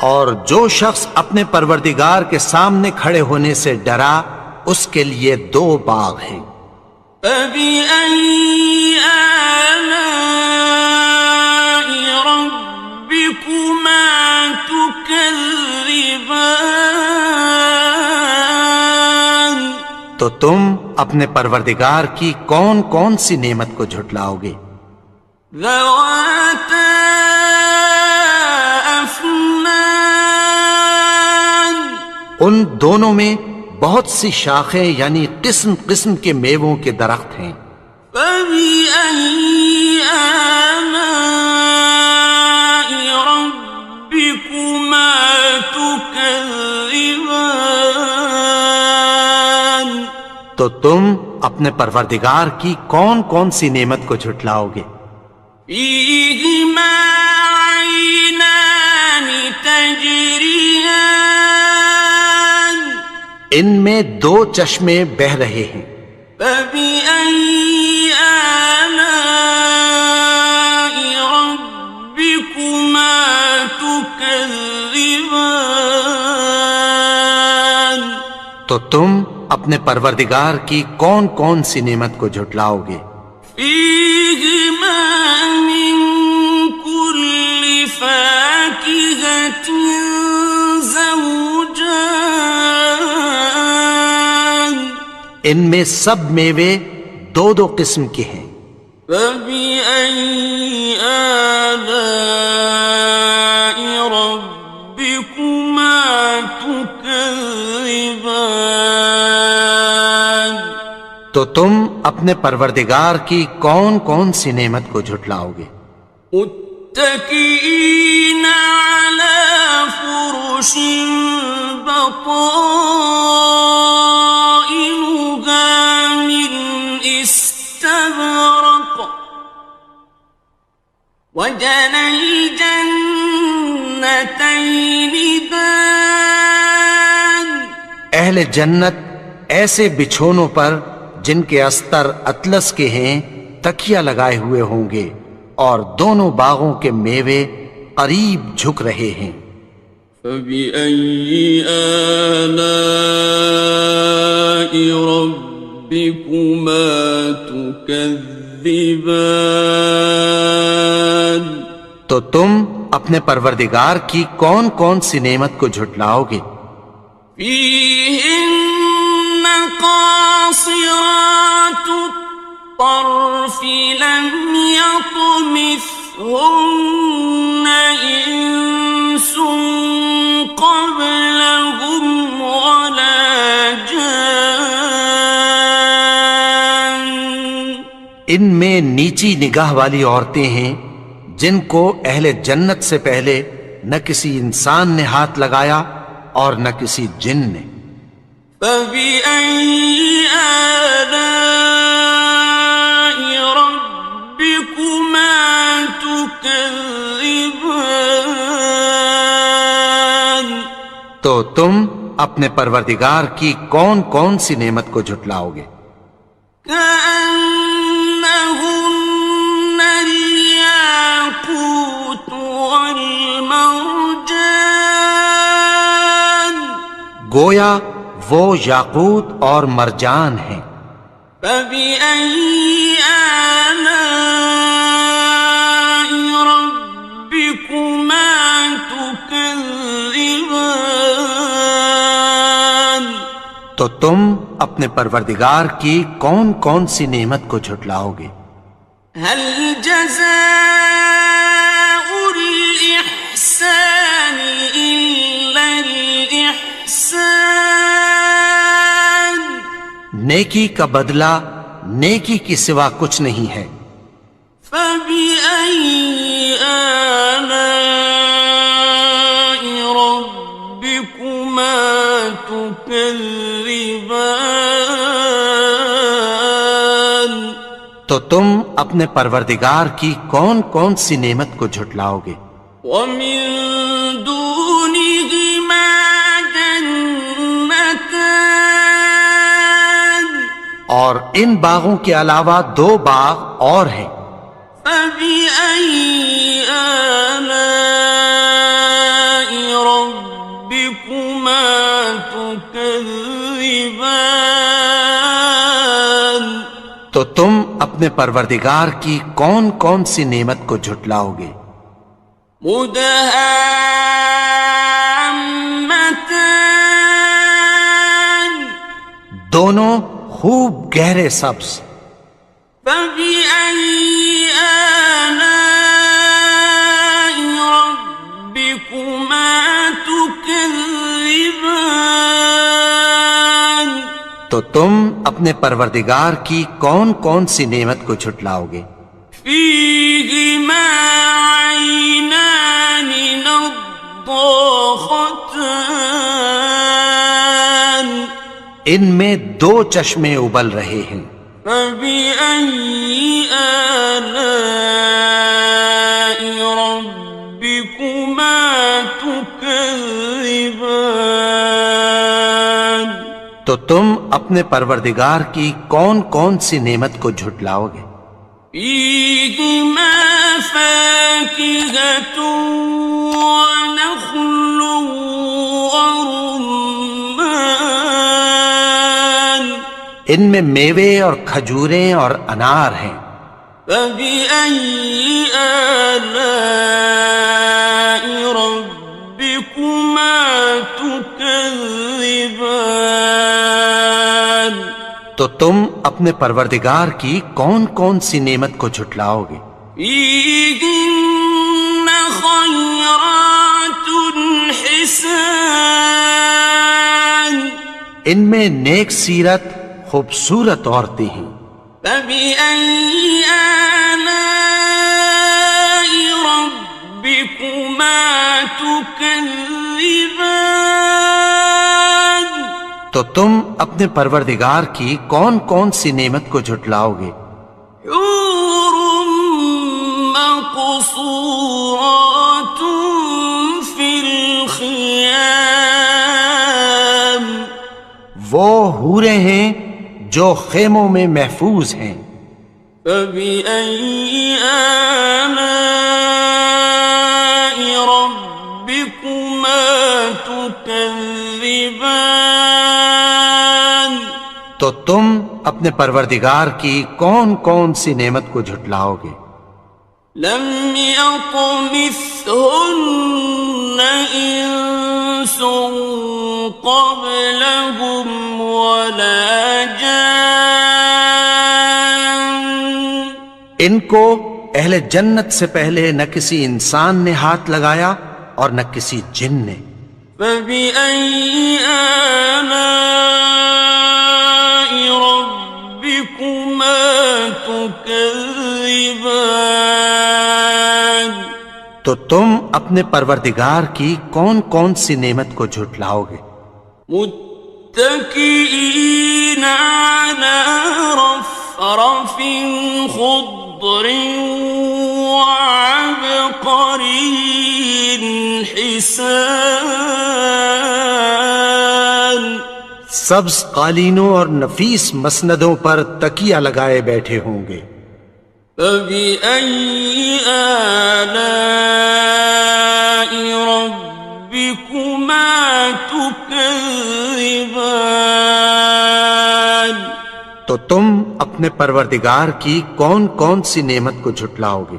S2: اور جو شخص اپنے پروردگار کے سامنے کھڑے ہونے سے ڈرا اس کے لیے دو باغ ہیں۔
S1: فَبِأَيِّ آلَاءِ رَبِّكُمَا تُكَذِّبَانِ؟
S2: تو تم اپنے پروردگار کی کون کون سی نعمت کو جھٹلاؤ گے؟
S1: ذَوَاتَا أَفْنَانٍ۔
S2: ان دونوں میں بہت سی شاخیں یعنی قسم قسم کے میووں کے درخت ہیں۔
S1: فَبِأَيِّ آلَاءِ رَبِّكُمَا تُكَذِّبَانِ؟
S2: تو تم اپنے پروردگار کی کون کون سی نعمت کو جھٹلاؤ گے؟
S1: فِيهِمَا عَيْنَانِ تَجْرِيَانِ۔
S2: ان میں دو چشمے بہہ رہے ہیں۔
S1: فَبِأَيِّ آلَاءِ رَبِّكُمَا تُكَذِّبَانِ؟
S2: تو تم اپنے پروردگار کی کون کون سی نعمت کو جھٹلاؤ گے؟
S1: فِيهِمَا مِن كُلِّ فَاكِهَةٍ زَوْجَانِ۔
S2: ان میں سب میوے دو دو قسم کے ہیں۔
S1: فَبِأَيِّ آلَاءِ رَبِّكُمَا تُكَذِّبَانِ؟
S2: تو تم اپنے پروردگار کی کون کون سی نعمت کو جھٹلاؤ گے؟
S1: متكئين على فرش بطائنها من استبرق وجنى الجنتين دان۔
S2: اہل جنت ایسے بچھونوں پر جن کے استر اطلس کے ہیں تکیہ لگائے ہوئے ہوں گے، اور دونوں باغوں کے میوے قریب جھک رہے ہیں۔
S1: فَبِأَيِّ آلَاءِ رَبِّكُمَا تُكَذِّبَانِ؟
S2: تو تم اپنے پروردگار کی کون کون سی نعمت کو جھٹلاؤ گے؟
S1: فِيهِنَّ قَاصِرَاتُ الطَّرْفِ لَمْ يَطْمِثْهُنَّ إِنسٌ قَبْلَهُمْ وَلَا جَانٌّ۔
S2: ان میں نیچی نگاہ والی عورتیں ہیں جن کو اہل جنت سے پہلے نہ کسی انسان نے ہاتھ لگایا اور نہ کسی جن نے۔
S1: فَبِأَيِّ آلَاءِ رَبِّكُمَا تُكَذِّبَانِ؟
S2: تو تم اپنے پروردگار کی کون کون سی نعمت کو جھٹلاؤ گے؟
S1: كَأَنَّهُنَّ الْيَاقُوتُ وَالْمَرْجَانُ،
S2: گویا وہ یاقوت اور مرجان ہیں۔
S1: فَبِأَيِّ آلَاءِ رَبِّكُمَا تُكَذِّبَانِ؟
S2: تو تم اپنے پروردگار کی کون کون سی نعمت کو جھٹلاؤ گے؟
S1: هَلْ جَزَاءُ الْإِحْسَانِ إِلَّا الْإِحْسَانُ؟
S2: نیکی کا بدلہ نیکی کی سوا کچھ نہیں ہے۔
S1: فَبِأَيِّ آلَاءِ رَبِّكُمَا تُكَذِّبَانِ؟
S2: تو تم اپنے پروردگار کی کون کون سی نعمت کو جھٹلاؤ گے؟
S1: وَمِن دُونِهِمَا جَنَّتَانِ،
S2: اور ان باغوں کے علاوہ دو باغ اور ہیں۔
S1: فَبِأَيِّ آلَاءِ رَبِّكُمَا تُكَذِّبَانِ؟
S2: تو تم اپنے پروردگار کی کون کون سی نعمت کو جھٹلاؤ گے؟
S1: مُدْهَامَّتَانِ،
S2: دونوں خوب گہرے سبز۔
S1: فَبِأَيِّ آلَاءِ رَبِّكُمَا تُكَذِّبَانِ؟
S2: تو تم اپنے پروردگار کی کون کون سی نعمت کو جھٹلاؤ گے؟
S1: فِيهِمَا عَيْنَانِ نَضَّاخَتَانِ،
S2: ان میں دو چشمے ابل رہے ہیں۔
S1: فَبِأَيِّ آلَاءِ رَبِّكُمَا تُكَذِّبَانِ؟
S2: تو تم اپنے پروردگار کی کون کون سی نعمت کو جھٹلاؤ گے؟
S1: فِيهِمَا فَاكِهَةٌ وَنَخْلٌ وَرُمَّانٌ،
S2: ان میں میوے اور کھجوریں اور انار ہیں۔
S1: فَبِأَيِّ آلَاءِ رَبِّكُمَا تُكَذِّبَانِ؟
S2: تو تم اپنے پروردگار کی کون کون سی نعمت کو جھٹلاؤ گے؟
S1: فِيهِنَّ خَيْرَاتٌ حِسَانٌ،
S2: ان میں نیک سیرت خوبصورت عورتیں ہیں۔
S1: فَبِأَيِّ آلَاءِ رَبِّكُمَا تُكَذِّبَانِ؟
S2: تو تم اپنے پروردگار کی کون کون سی نعمت کو جھٹلاؤ گے؟
S1: حور مقصورات فی الخیام،
S2: وہ حوریں ہیں جو خیموں میں محفوظ ہیں۔
S1: فبأي آلاء ربكما تكذبان؟
S2: تو تم اپنے پروردگار کی کون کون سی نعمت کو جھٹلاؤ گے؟
S1: لم يطمثهن إنس قبلهم ولا جان۔
S2: ان کو اہل جنت سے پہلے نہ کسی انسان نے ہاتھ لگایا اور نہ کسی جن نے۔
S1: فبأي آلاء ربكما تكذبان؟
S2: تو تم اپنے پروردگار کی کون کون سی نعمت کو جھٹلاؤ گے؟
S1: متكئين على رفرف خضر وعبقري حسان۔
S2: سبز قالینوں اور نفیس مسندوں پر تکیہ لگائے بیٹھے ہوں گے۔
S1: فبأي آلاء ربكما تكذبان؟
S2: تو تم اپنے پروردگار کی کون کون سی نعمت کو جھٹلاؤ گے؟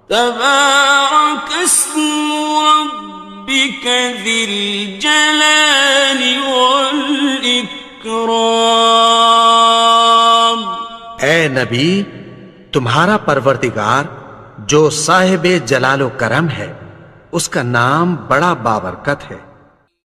S1: تبارك اسم ربك ذي الجلال والإكرام۔
S2: اے نبی، تمہارا پروردگار جو صاحب جلال و کرم ہے، اس کا نام بڑا بابرکت ہے۔